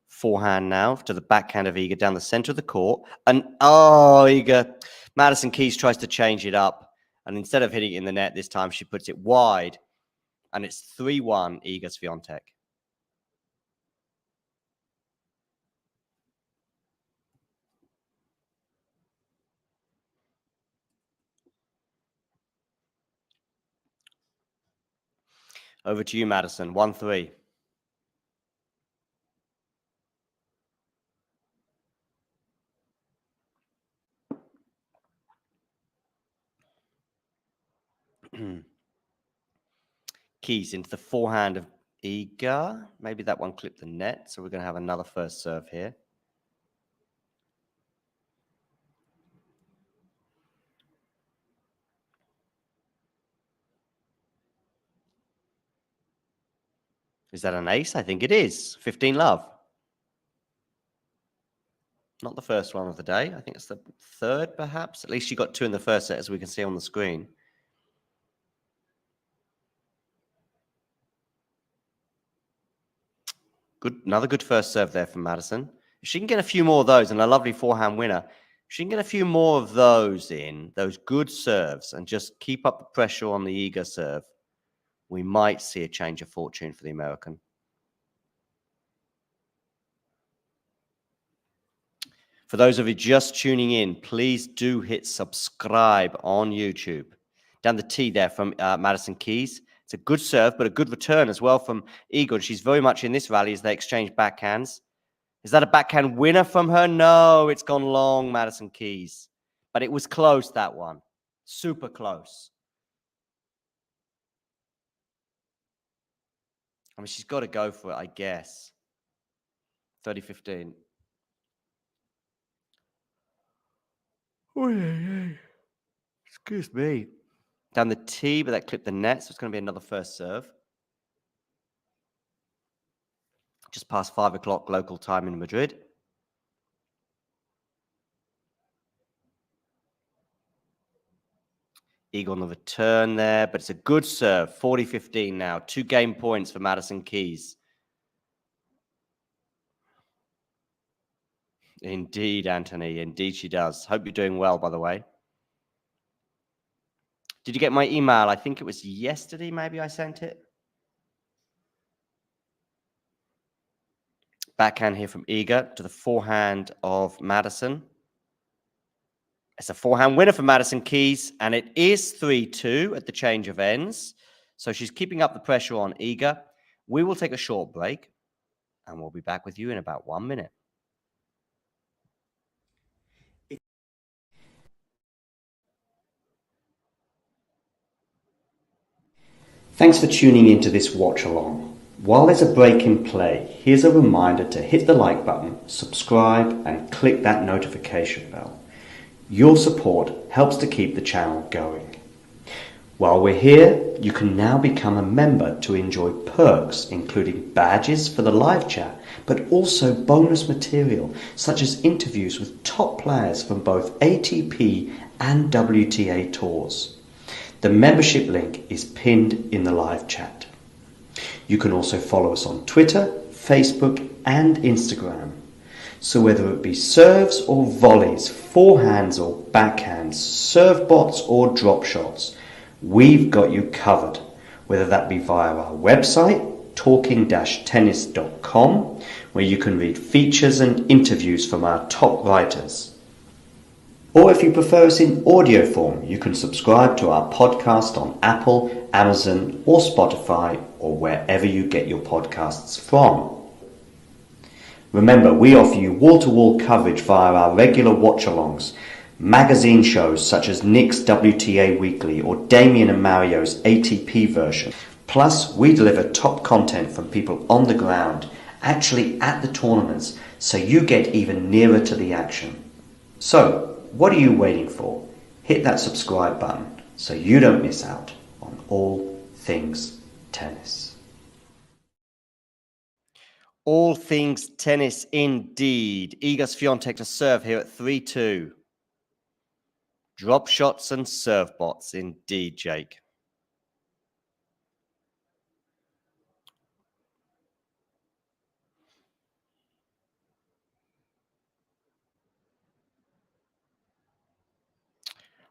Forehand now to the backhand of Iga down the center of the court. And, oh, Iga. Madison Keys tries to change it up. And instead of hitting it in the net this time, she puts it wide. And it's 3-1 Iga Swiatek. Over to you, Madison. 1-3. Keys into the forehand of Iga. Maybe that one clipped the net, so we're going to have another first serve here. Is that an ace? I think it is. 15 love. Not the first one of the day. I think it's the third, perhaps. At least she got 2 in the first set, as we can see on the screen. Good, another good first serve there from Madison. If she can get a few more of those, and a lovely forehand winner, if she can get a few more of those in, those good serves, and just keep up the pressure on the Iga serve, we might see a change of fortune for the American. For those of you just tuning in, please do hit subscribe on YouTube. Down the tee there from Madison Keys. It's a good serve, but a good return as well from Iga. She's very much in this rally as they exchange backhands. Is that a backhand winner from her? No, it's gone long, Madison Keys. But it was close, that one. Super close. I mean, she's got to go for it, I guess. 30-15. Excuse me. Down the tee, but that clipped the net, so it's going to be another first serve. Just past 5 o'clock local time in Madrid. Iga on the return there, but it's a good serve. 40-15 now. 2 game points for Madison Keys. Indeed, Anthony. Indeed, she does. Hope you're doing well, by the way. Did you get my email? I think it was yesterday, maybe I sent it. Backhand here from Iga to the forehand of Madison. It's a forehand winner for Madison Keys, and it is 3-2 at the change of ends. So she's keeping up the pressure on Iga. We will take a short break, and we'll be back with you in about 1 minute. Thanks for tuning into this watch along. While there's a break in play, here's a reminder to hit the like button, subscribe and click that notification bell. Your support helps to keep the channel going. While we're here, you can now become a member to enjoy perks including badges for the live chat, but also bonus material such as interviews with top players from both ATP and WTA tours. The membership link is pinned in the live chat. You can also follow us on Twitter, Facebook and Instagram. So whether it be serves or volleys, forehands or backhands, serve bots or drop shots, we've got you covered, whether that be via our website, talking-tennis.com, where you can read features and interviews from our top writers. Or if you prefer us in audio form, you can subscribe to our podcast on Apple, Amazon or Spotify or wherever you get your podcasts from. Remember, we offer you wall-to-wall coverage via our regular watch-alongs, magazine shows such as Nick's WTA Weekly or Damien and Mario's ATP version. Plus, we deliver top content from people on the ground, actually at the tournaments, so you get even nearer to the action. So, what are you waiting for? Hit that subscribe button so you don't miss out on all things tennis. All things tennis indeed. Iga Swiatek to serve here at 3-2. Drop shots and serve bots indeed, Jake.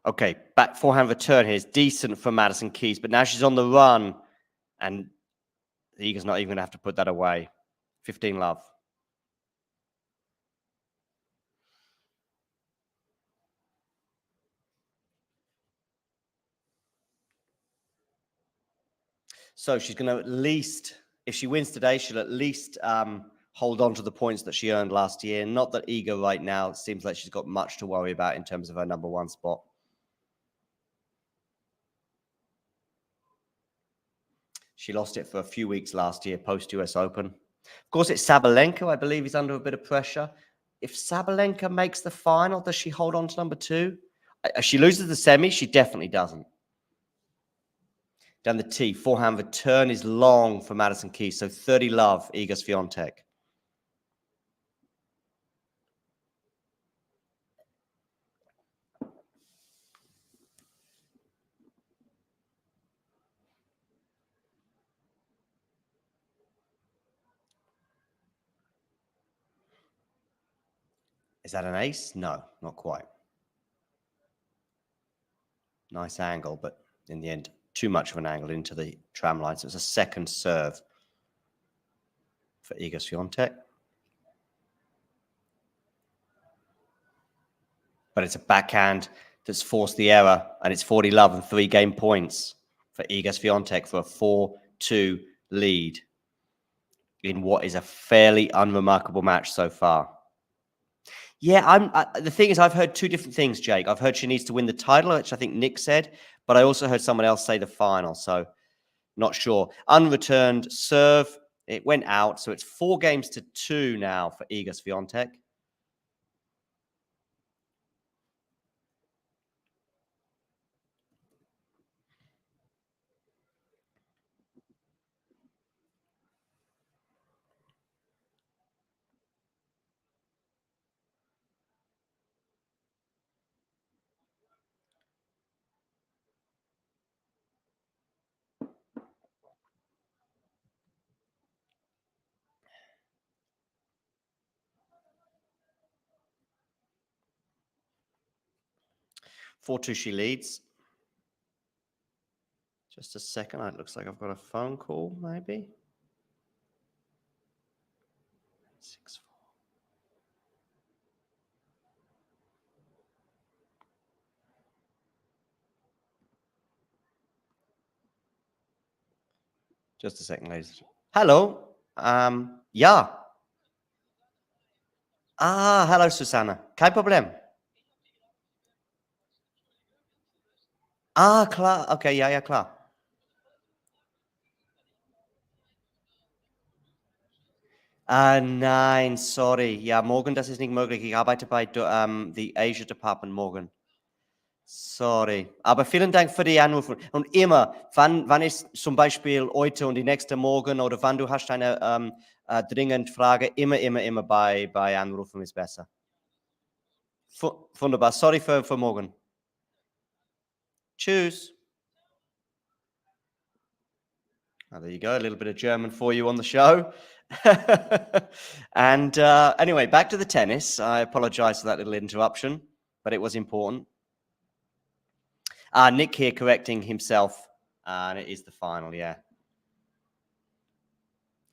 Okay, back forehand return here is decent for Madison Keys, but now she's on the run, and Iga's not even going to have to put that away. 15 love. So she's going to at least, if she wins today, she'll at least hold on to the points that she earned last year. Not that Iga right now seems like she's got much to worry about in terms of her number one spot. She lost it for a few weeks last year, post-US Open. Of course, it's Sabalenka, I believe, is under a bit of pressure. If Sabalenka makes the final, does she hold on to number two? If she loses the semi, she definitely doesn't. Down the tee, forehand return is long for Madison Keys, so 30 love, Iga Swiatek. Is that an ace? No, not quite. Nice angle, but in the end, too much of an angle into the tram line. So it's a second serve for Iga Swiatek. But it's a backhand that's forced the error, and it's 40 love and 3 game points for Iga Swiatek for a 4-2 lead in what is a fairly unremarkable match so far. Yeah, the thing is, I've heard two different things, Jake. I've heard she needs to win the title, which I think Nick said, but I also heard someone else say the final, so not sure. Unreturned serve, it went out, so it's 4-2 now for Iga Swiatek. Four-two, she leads. Just a second. It looks like I've got a phone call, maybe. 6-4. Just a second, ladies. Hello. Ja. Hallo Susanne. Kein Problem. Klar. Okay, ja, klar. Nein, sorry. Ja, morgen, das ist nicht möglich. Ich arbeite bei the Asia Department morgen. Sorry. Aber vielen Dank für die Anrufe. Und immer, wann ist zum Beispiel heute und die nächste Morgen oder wann du hast eine dringende Frage, immer bei Anrufen ist besser. Wunderbar. Sorry für morgen. Tschüss. Oh, there you go. A little bit of German for you on the show. And anyway, back to the tennis. I apologize for that little interruption, but it was important. Nick here correcting himself. And it is the final, yeah.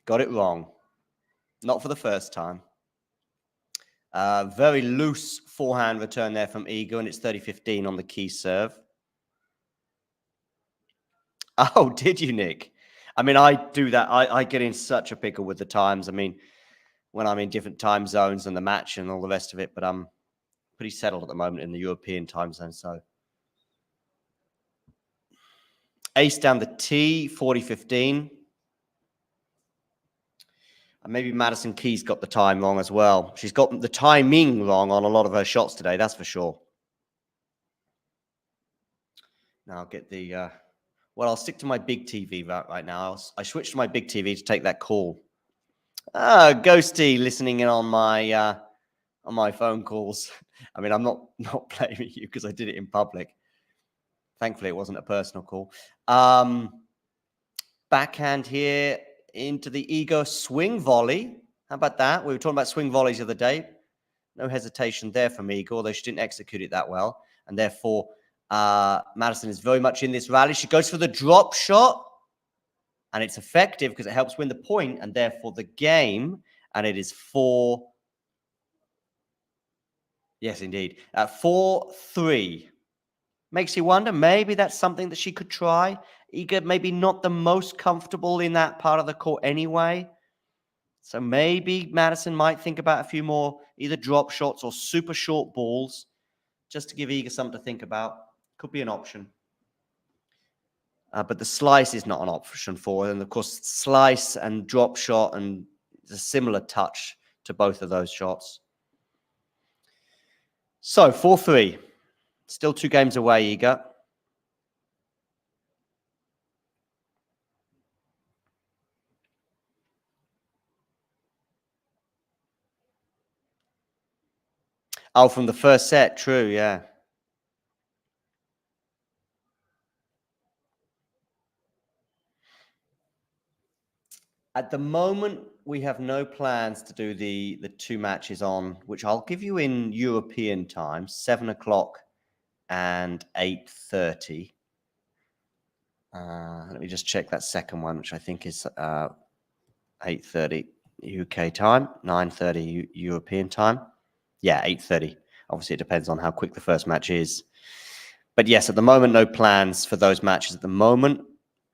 Got it wrong. Not for the first time. Very loose forehand return there from Iga, and it's 30-15 on the key serve. Oh, did you, Nick? I mean, I do that. I get in such a pickle with the times. I mean, when I'm in different time zones and the match and all the rest of it, but I'm pretty settled at the moment in the European time zone. So ace down the tee, 40-15. And maybe Madison Keys got the time wrong as well. She's got the timing wrong on a lot of her shots today, that's for sure. Now I'll get the... well, I'll stick to my big TV right now. I switched to my big TV to take that call. Ghosty listening in on my phone calls. I mean, I'm not blaming you because I did it in public. Thankfully, it wasn't a personal call. Backhand here into the Iga swing volley. How about that? We were talking about swing volleys the other day. No hesitation there from Iga, although she didn't execute it that well. And therefore, Madison is very much in this rally. She goes for the drop shot. And it's effective because it helps win the point and therefore the game. And it is 4. Yes, indeed. 4-3. Makes you wonder, maybe that's something that she could try. Iga maybe not the most comfortable in that part of the court anyway. So maybe Madison might think about a few more either drop shots or super short balls just to give Iga something to think about. Could be an option. But the slice is not an option for her. And of course, slice and drop shot and a similar touch to both of those shots. So 4-3. Still 2 games away, Iga. Oh, from the first set. True, yeah. At the moment, we have no plans to do the 2 matches on, which I'll give you in European time, 7 o'clock and 8:30. Let me just check that second one, which I think is 8:30 UK time, 9:30 European time. Yeah, 8:30. Obviously, it depends on how quick the first match is. But yes, at the moment, no plans for those matches at the moment.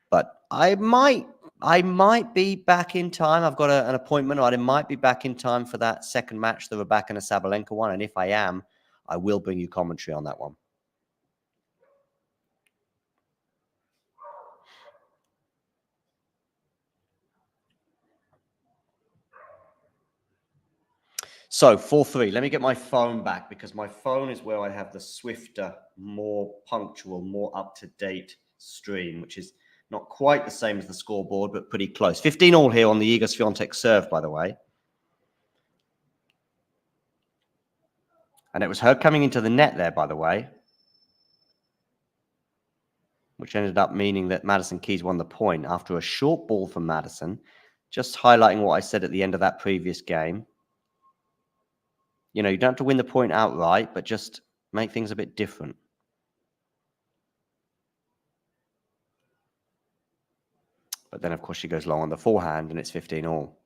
But I might be back in time. I've got an appointment, or I might be back in time for that second match, the Rybakina and Sabalenka one. And if I am, I will bring you commentary on that one. So 4-3. Let me get my phone back because my phone is where I have the swifter, more punctual, more up-to-date stream, which is not quite the same as the scoreboard, but pretty close. 15 all here on the Iga Swiatek serve, by the way. And it was her coming into the net there, by the way, which ended up meaning that Madison Keys won the point after a short ball from Madison, just highlighting what I said at the end of that previous game. You know, you don't have to win the point outright, but just make things a bit different. But then, of course, she goes long on the forehand, and it's 15 all.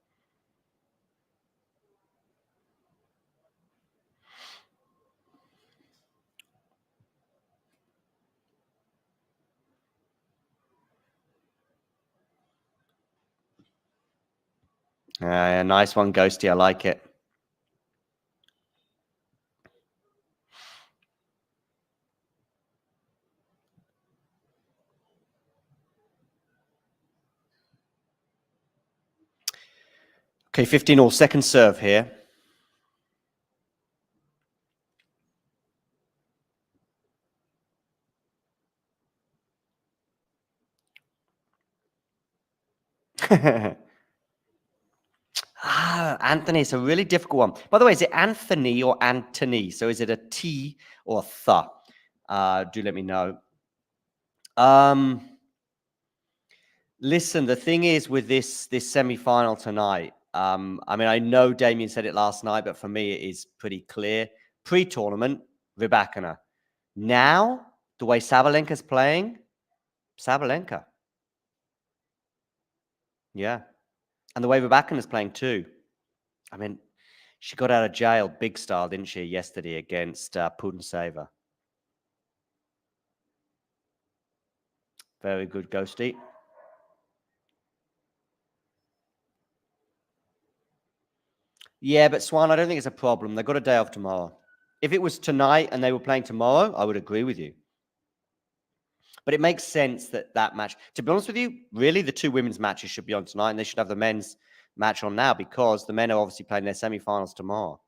Yeah, nice one, Ghosty. I like it. Okay, 15 all, second serve here. Anthony, it's a really difficult one. By the way, is it Anthony or Anthony? So is it a T or a th? Do let me know. Listen, the thing is with this semi-final tonight, I mean, I know Damien said it last night, but for me, it is pretty clear. Pre-tournament, Rybakina. Now, the way Sabalenka's playing, Sabalenka. Yeah. And the way Rybakina's playing too. I mean, she got out of jail big style, didn't she, yesterday against Putintseva. Very good, Ghosty. Yeah, but Swan, I don't think it's a problem. They've got a day off tomorrow. If it was tonight and they were playing tomorrow, I would agree with you. But it makes sense that that match, to be honest with you, really the two women's matches should be on tonight and they should have the men's match on now because the men are obviously playing their semi-finals tomorrow.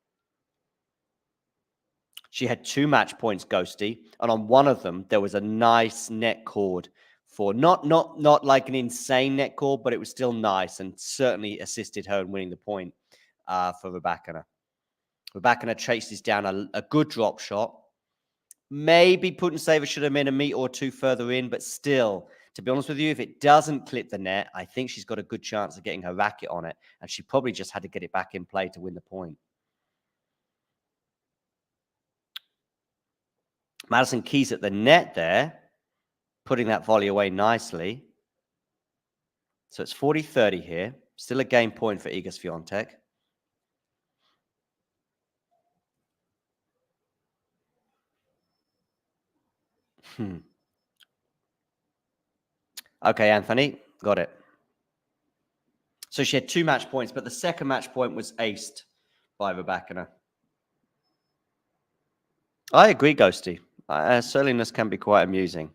She had 2 match points, Ghosty, and on one of them, there was a nice net cord for not like an insane net cord, but it was still nice and certainly assisted her in winning the point for Rybakina. Rybakina chases down a good drop shot. Maybe Putintseva should have been a meter or two further in, but still, to be honest with you, if it doesn't clip the net, I think she's got a good chance of getting her racket on it, and she probably just had to get it back in play to win the point. Madison Keys at the net there, putting that volley away nicely. So it's 40-30 here. Still a game point for Iga Swiatek. Okay, Anthony, got it. So she had 2 match points, but the second match point was aced by Rybakina. I agree, Ghosty. Surliness can be quite amusing.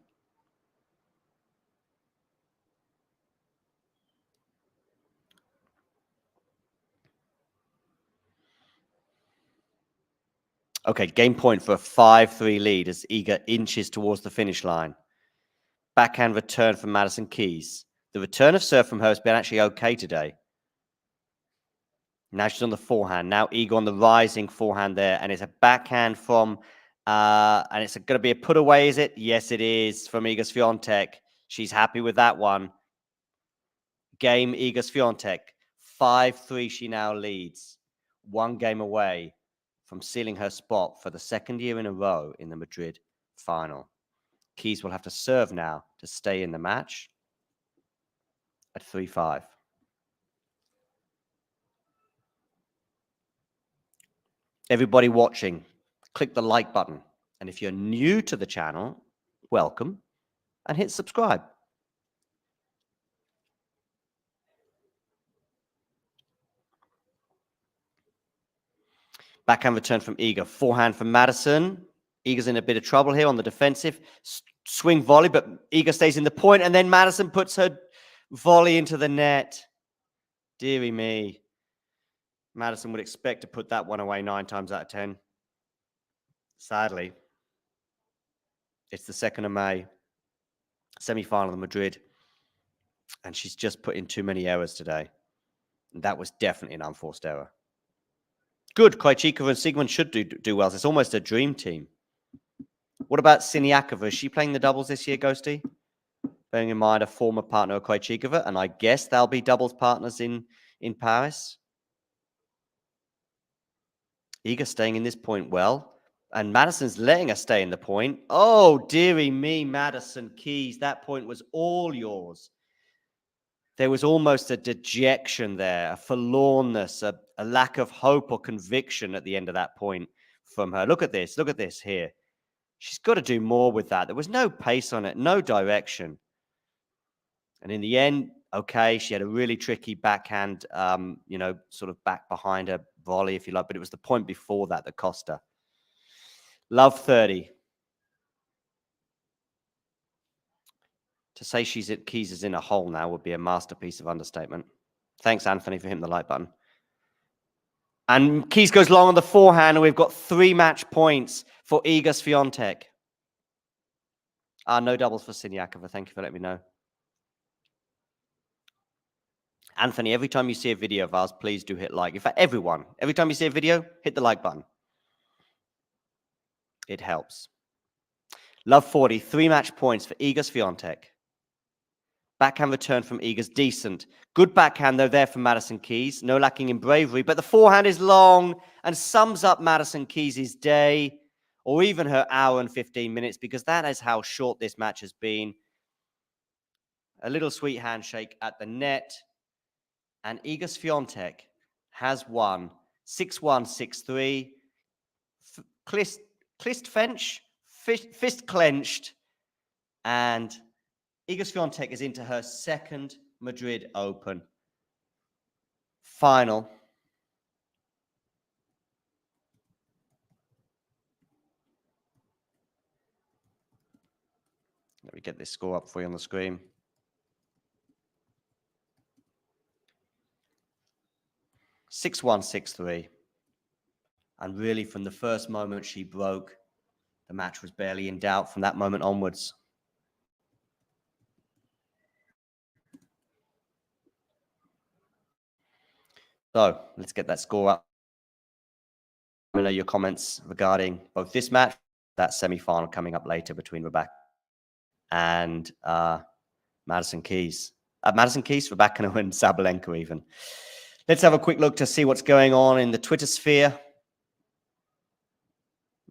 Okay, game point for a 5-3 lead as Iga inches towards the finish line. Backhand return from Madison Keys. The return of serve from her has been actually okay today. Now she's on the forehand. Now Iga on the rising forehand there. And it's a backhand from, and it's going to be a put away, is it? Yes, it is, from Iga Swiatek. She's happy with that one. Game Iga Swiatek. 5-3 she now leads. 1 game away from sealing her spot for the 2nd year in a row in the Madrid final. Keys will have to serve now to stay in the match at 3-5. Everybody watching, click the like button. And if you're new to the channel, welcome and hit subscribe. Backhand return from Iga. Forehand from Madison. Iga's in a bit of trouble here on the defensive. Swing volley, but Iga stays in the point, and then Madison puts her volley into the net. Deary me. Madison would expect to put that one away 9 times out of 10. Sadly. It's the 2nd of May. Semi-final of Madrid. And she's just put in too many errors today. And that was definitely an unforced error. Good. Krejcikova and Sigmund should do well. It's almost a dream team. What about Siniakova? Is she playing the doubles this year, Ghosty? Bearing in mind a former partner of Krejcikova, and I guess they'll be doubles partners in Paris. Iga staying in this point well. And Madison's letting her stay in the point. Oh, dearie me, Madison Keys. That point was all yours. There was almost a dejection there, a forlornness, a lack of hope or conviction at the end of that point from her. Look at this. Look at this here. She's got to do more with that. There was no pace on it, no direction. And in the end, okay, she had a really tricky backhand, sort of back behind her volley, if you like, but it was the point before that that cost her. Love 30. To say Keys is in a hole now would be a masterpiece of understatement. Thanks, Anthony, for hitting the like button. And Keys goes long on the forehand, and we've got 3 match points for Iga Swiatek. No doubles for Siniakova. Thank you for letting me know. Anthony, every time you see a video of ours, please do hit like. In fact, everyone, every time you see a video, hit the like button. It helps. Love 40, 3 match points for Iga Swiatek. Backhand return from Iga's decent. Good backhand, though, there from Madison Keys. No lacking in bravery, but the forehand is long and sums up Madison Keys' day, or even her hour and 15 minutes, because that is how short this match has been. A little sweet handshake at the net. And Iga Swiatek has won 6-1, 6-3. Fist clenched. And Iga Swiatek is into her 2nd Madrid Open final. Let me get this score up for you on the screen. 6-1, 6-3. And really, from the first moment she broke, the match was barely in doubt from that moment onwards. So let's get that score up. Let me know your comments regarding both this match, that semi-final coming up later between Rebecca and Madison Keys. Madison Keys, Rebecca and Sabalenka even. Let's have a quick look to see what's going on in the Twitter sphere.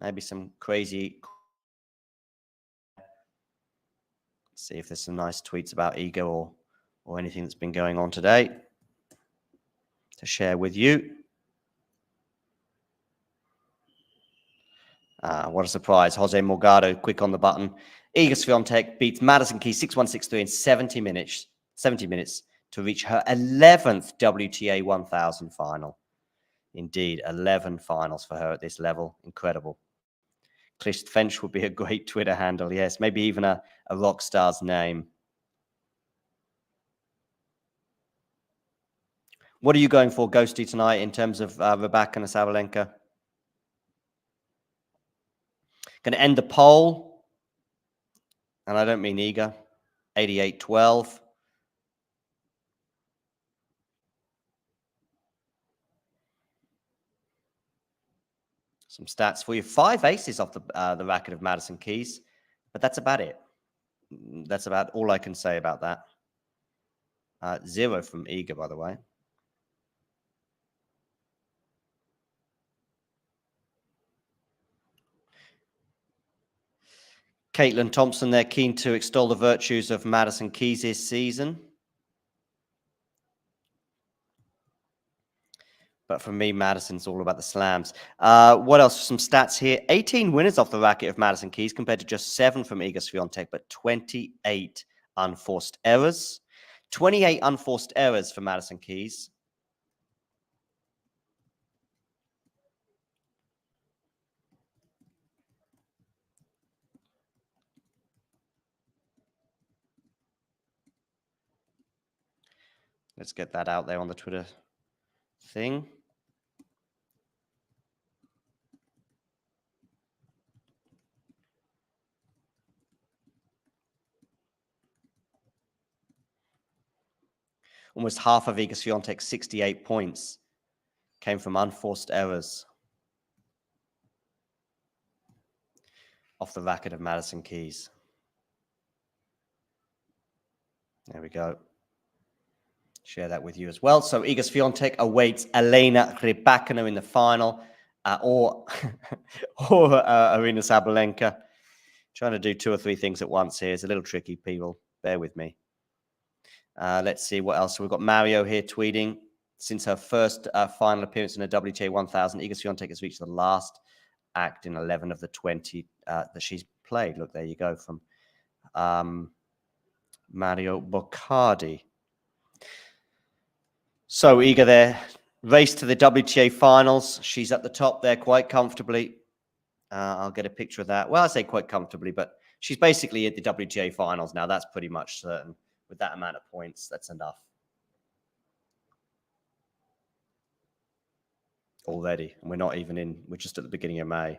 Maybe some crazy... See if there's some nice tweets about Iga or anything that's been going on today to share with you. What a surprise. Jose Morgado, quick on the button. Iga Swiatek beats Madison Keys 6-1, 6-3 in 70 minutes to reach her 11th WTA 1000 final. Indeed, 11 finals for her at this level. Incredible. Clist Fench would be a great Twitter handle, yes. Maybe even a rock star's name. What are you going for, Ghosty, tonight in terms of Rebecca and Sabalenka? Going to end the poll. And I don't mean Iga. 88-12. Some stats for you. 5 aces off the racket of Madison Keys. But that's about it. That's about all I can say about that. 0 from Iga, by the way. Caitlin Thompson, they're keen to extol the virtues of Madison Keys this season. But for me, Madison's all about the slams. What else? Some stats here. 18 winners off the racket of Madison Keys compared to just 7 from Iga Swiatek, but 28 unforced errors. 28 unforced errors for Madison Keys. Let's get that out there on the Twitter thing. Almost half of Iga Swiatek's 68 points came from unforced errors off the racket of Madison Keys. There we go. Share that with you as well. So Iga Swiatek awaits Elena Rybakina in the final, or Arina Sabalenka. Trying to do 2 or 3 things at once here. It's a little tricky, people. Bear with me. Let's see what else. So we've got Mario here tweeting. Since her first final appearance in a WTA 1000, Iga Swiatek has reached the last act in 11 of the 20 that she's played. Look, there you go, from Mario Boccardi. So Iga there, race to the WTA finals. She's at the top there quite comfortably. I'll get a picture of that. Well, I say quite comfortably, but she's basically at the WTA finals now. That's pretty much certain. With that amount of points, that's enough. already. And we're not even in, we're just at the beginning of May.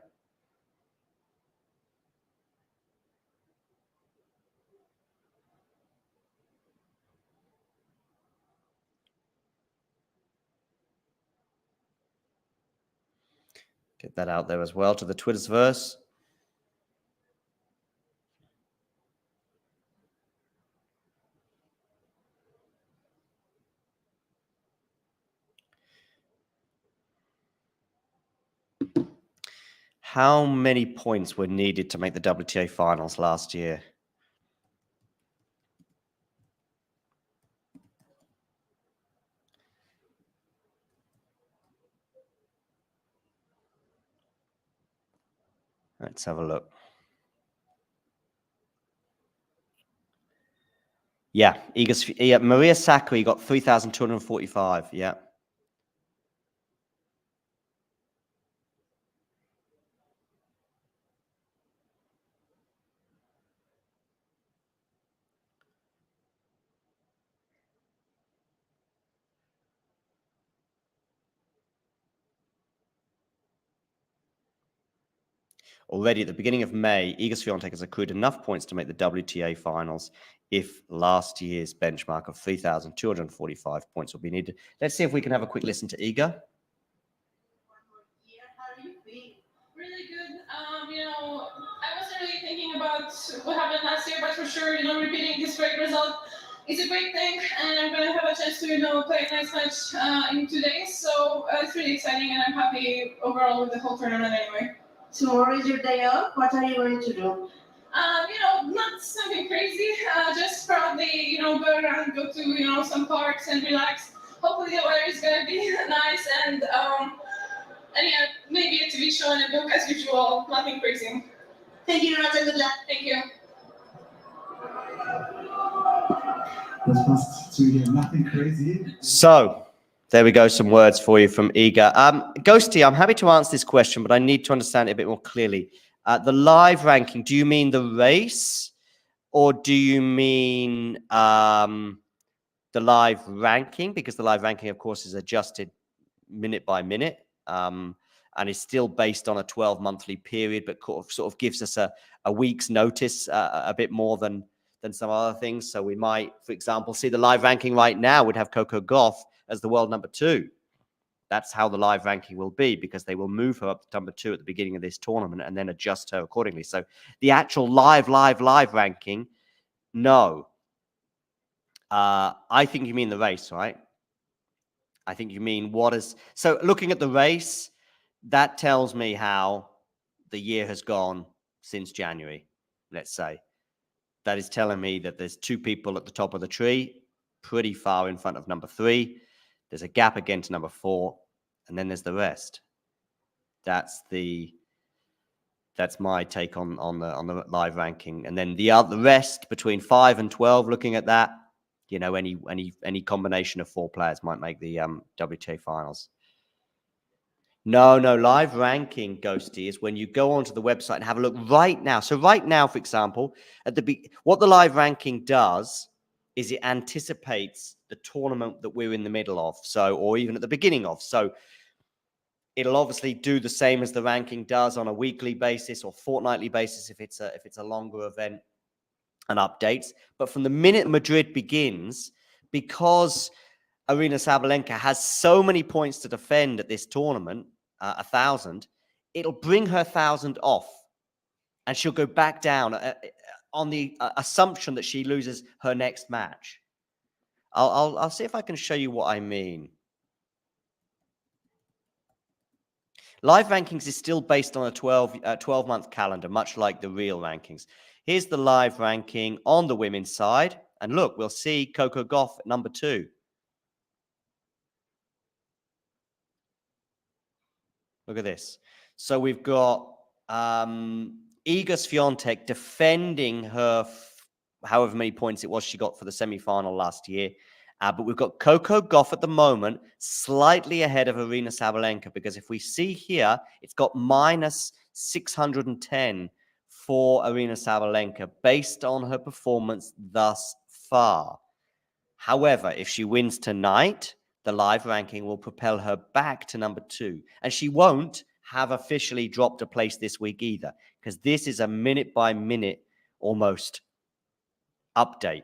Get that out there as well to the Twitterverse. How many points were needed to make the WTA finals last year? Let's have a look. Yeah, Maria Sakkari got 3,245. Yeah. Already at the beginning of May, Iga Swiatek has accrued enough points to make the WTA finals if last year's benchmark of 3,245 points will be needed. Let's see if we can have a quick listen to Iga. Really good. I wasn't really thinking about what happened last year, but for sure, repeating this great result is a great thing, and I'm gonna have a chance to, play a nice match in 2 days. So it's really exciting, and I'm happy overall with the whole tournament anyway. Tomorrow is your day off. What are you going to do? Not something crazy. Just probably, go around, go to, some parks and relax. Hopefully the weather is gonna be nice, and yeah, maybe a TV show and a book as usual. Nothing crazy. Thank you, Renata. Good luck. Thank you. Das passt zu ihr. Nothing crazy. So, there we go, some words for you from Iga. Ghosty, I'm happy to answer this question, but I need to understand it a bit more clearly. The live ranking, do you mean the race, or do you mean the live ranking? Because the live ranking, of course, is adjusted minute by minute. And is still based on a 12-monthly period, but sort of gives us a week's notice, a bit more than some other things. So we might, for example, see the live ranking right now would have Coco Gauff as the world number 2. That's how the live ranking will be, because they will move her up to number 2 at the beginning of this tournament and then adjust her accordingly. So the actual live ranking, no. I think you mean the race, right? I think you mean what is... So looking at the race, that tells me how the year has gone since January, let's say. That is telling me that there's 2 people at the top of the tree, pretty far in front of number 3. There's a gap again to number 4, and then there's the rest. That's my take on the live ranking. And then the rest between 5 and 12, looking at that, any combination of 4 players might make the WTA finals. No, live ranking, Ghosty, is when you go onto the website and have a look right now. So right now, for example, what the live ranking does is it anticipates the tournament that we're in the middle of, or even at the beginning of. So it'll obviously do the same as the ranking does on a weekly basis or fortnightly basis if it's a longer event, and updates. But from the minute Madrid begins, because Aryna Sabalenka has so many points to defend at this tournament, 1,000, it'll bring her 1,000 off, and she'll go back down on the assumption that she loses her next match. I'll see if I can show you what I mean. Live rankings is still based on a 12-month calendar, much like the real rankings. Here's the live ranking on the women's side, and look, we'll see Coco Gauff at number 2. Look at this. So we've got Iga Swiatek defending her however many points it was she got for the semi-final last year. But we've got Coco Gauff at the moment slightly ahead of Aryna Sabalenka, because if we see here, it's got minus 610 for Aryna Sabalenka based on her performance thus far. However, if she wins tonight, the live ranking will propel her back to number 2. And she won't have officially dropped a place this week either, because this is a minute-by-minute almost update.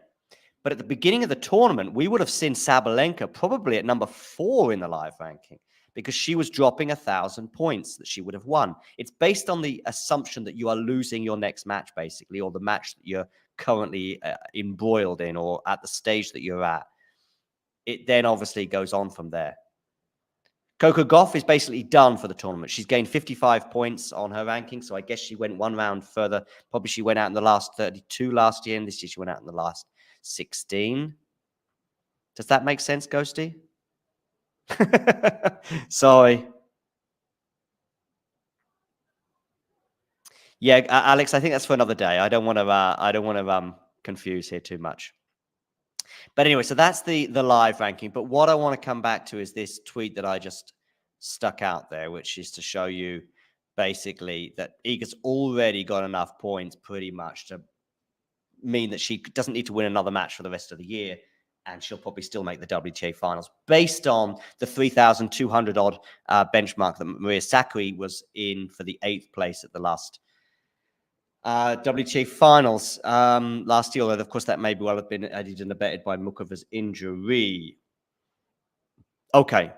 But at the beginning of the tournament, we would have seen Sabalenka probably at number 4 in the live ranking, because she was dropping 1,000 points that she would have won. It's based on the assumption that you are losing your next match, basically, or the match that you're currently embroiled in, or at the stage that you're at. It then obviously goes on from there. Coco Gauff is basically done for the tournament. She's gained 55 points on her ranking, so I guess she went one round further. Probably she went out in the last 32 last year, and this year she went out in the last 16. Does that make sense, Ghosty? Sorry. Yeah, Alex, I think that's for another day. I don't want to confuse here too much. But anyway, so that's the live ranking. But what I want to come back to is this tweet that I just stuck out there, which is to show you basically that Iga's already got enough points pretty much to mean that she doesn't need to win another match for the rest of the year, and she'll probably still make the WTA finals based on the 3,200 odd benchmark that Maria Sakkari was in for the 8th place at the last WTA finals last year, although of course that may well have been added and abetted by Mukova's injury. Okay.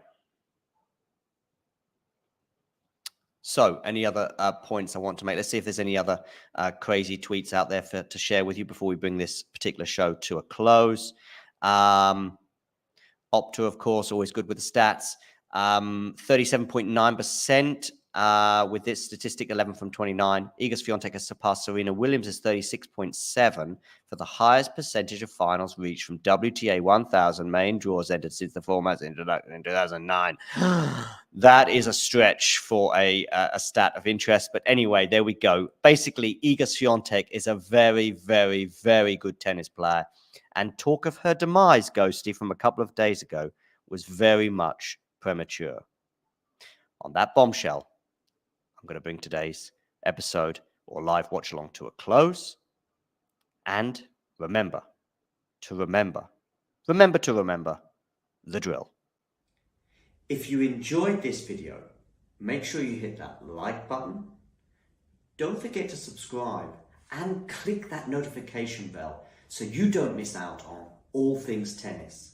So, any other points I want to make? Let's see if there's any other crazy tweets out there to share with you before we bring this particular show to a close. Opta, of course, always good with the stats. 37.9% with this statistic, 11 from 29. Iga Swiatek has surpassed Serena Williams' 36.7 for the highest percentage of finals reached from WTA 1000 main draws entered since the format's introduction in 2009. That is a stretch for a stat of interest. But anyway, there we go. Basically, Iga Swiatek is a very, very, very good tennis player. And talk of her demise, Ghosty, from a couple of days ago was very much premature. On that bombshell, I'm going to bring today's episode or live watch along to a close. And remember to remember the drill. If you enjoyed this video, make sure you hit that like button. Don't forget to subscribe and click that notification bell so you don't miss out on all things tennis.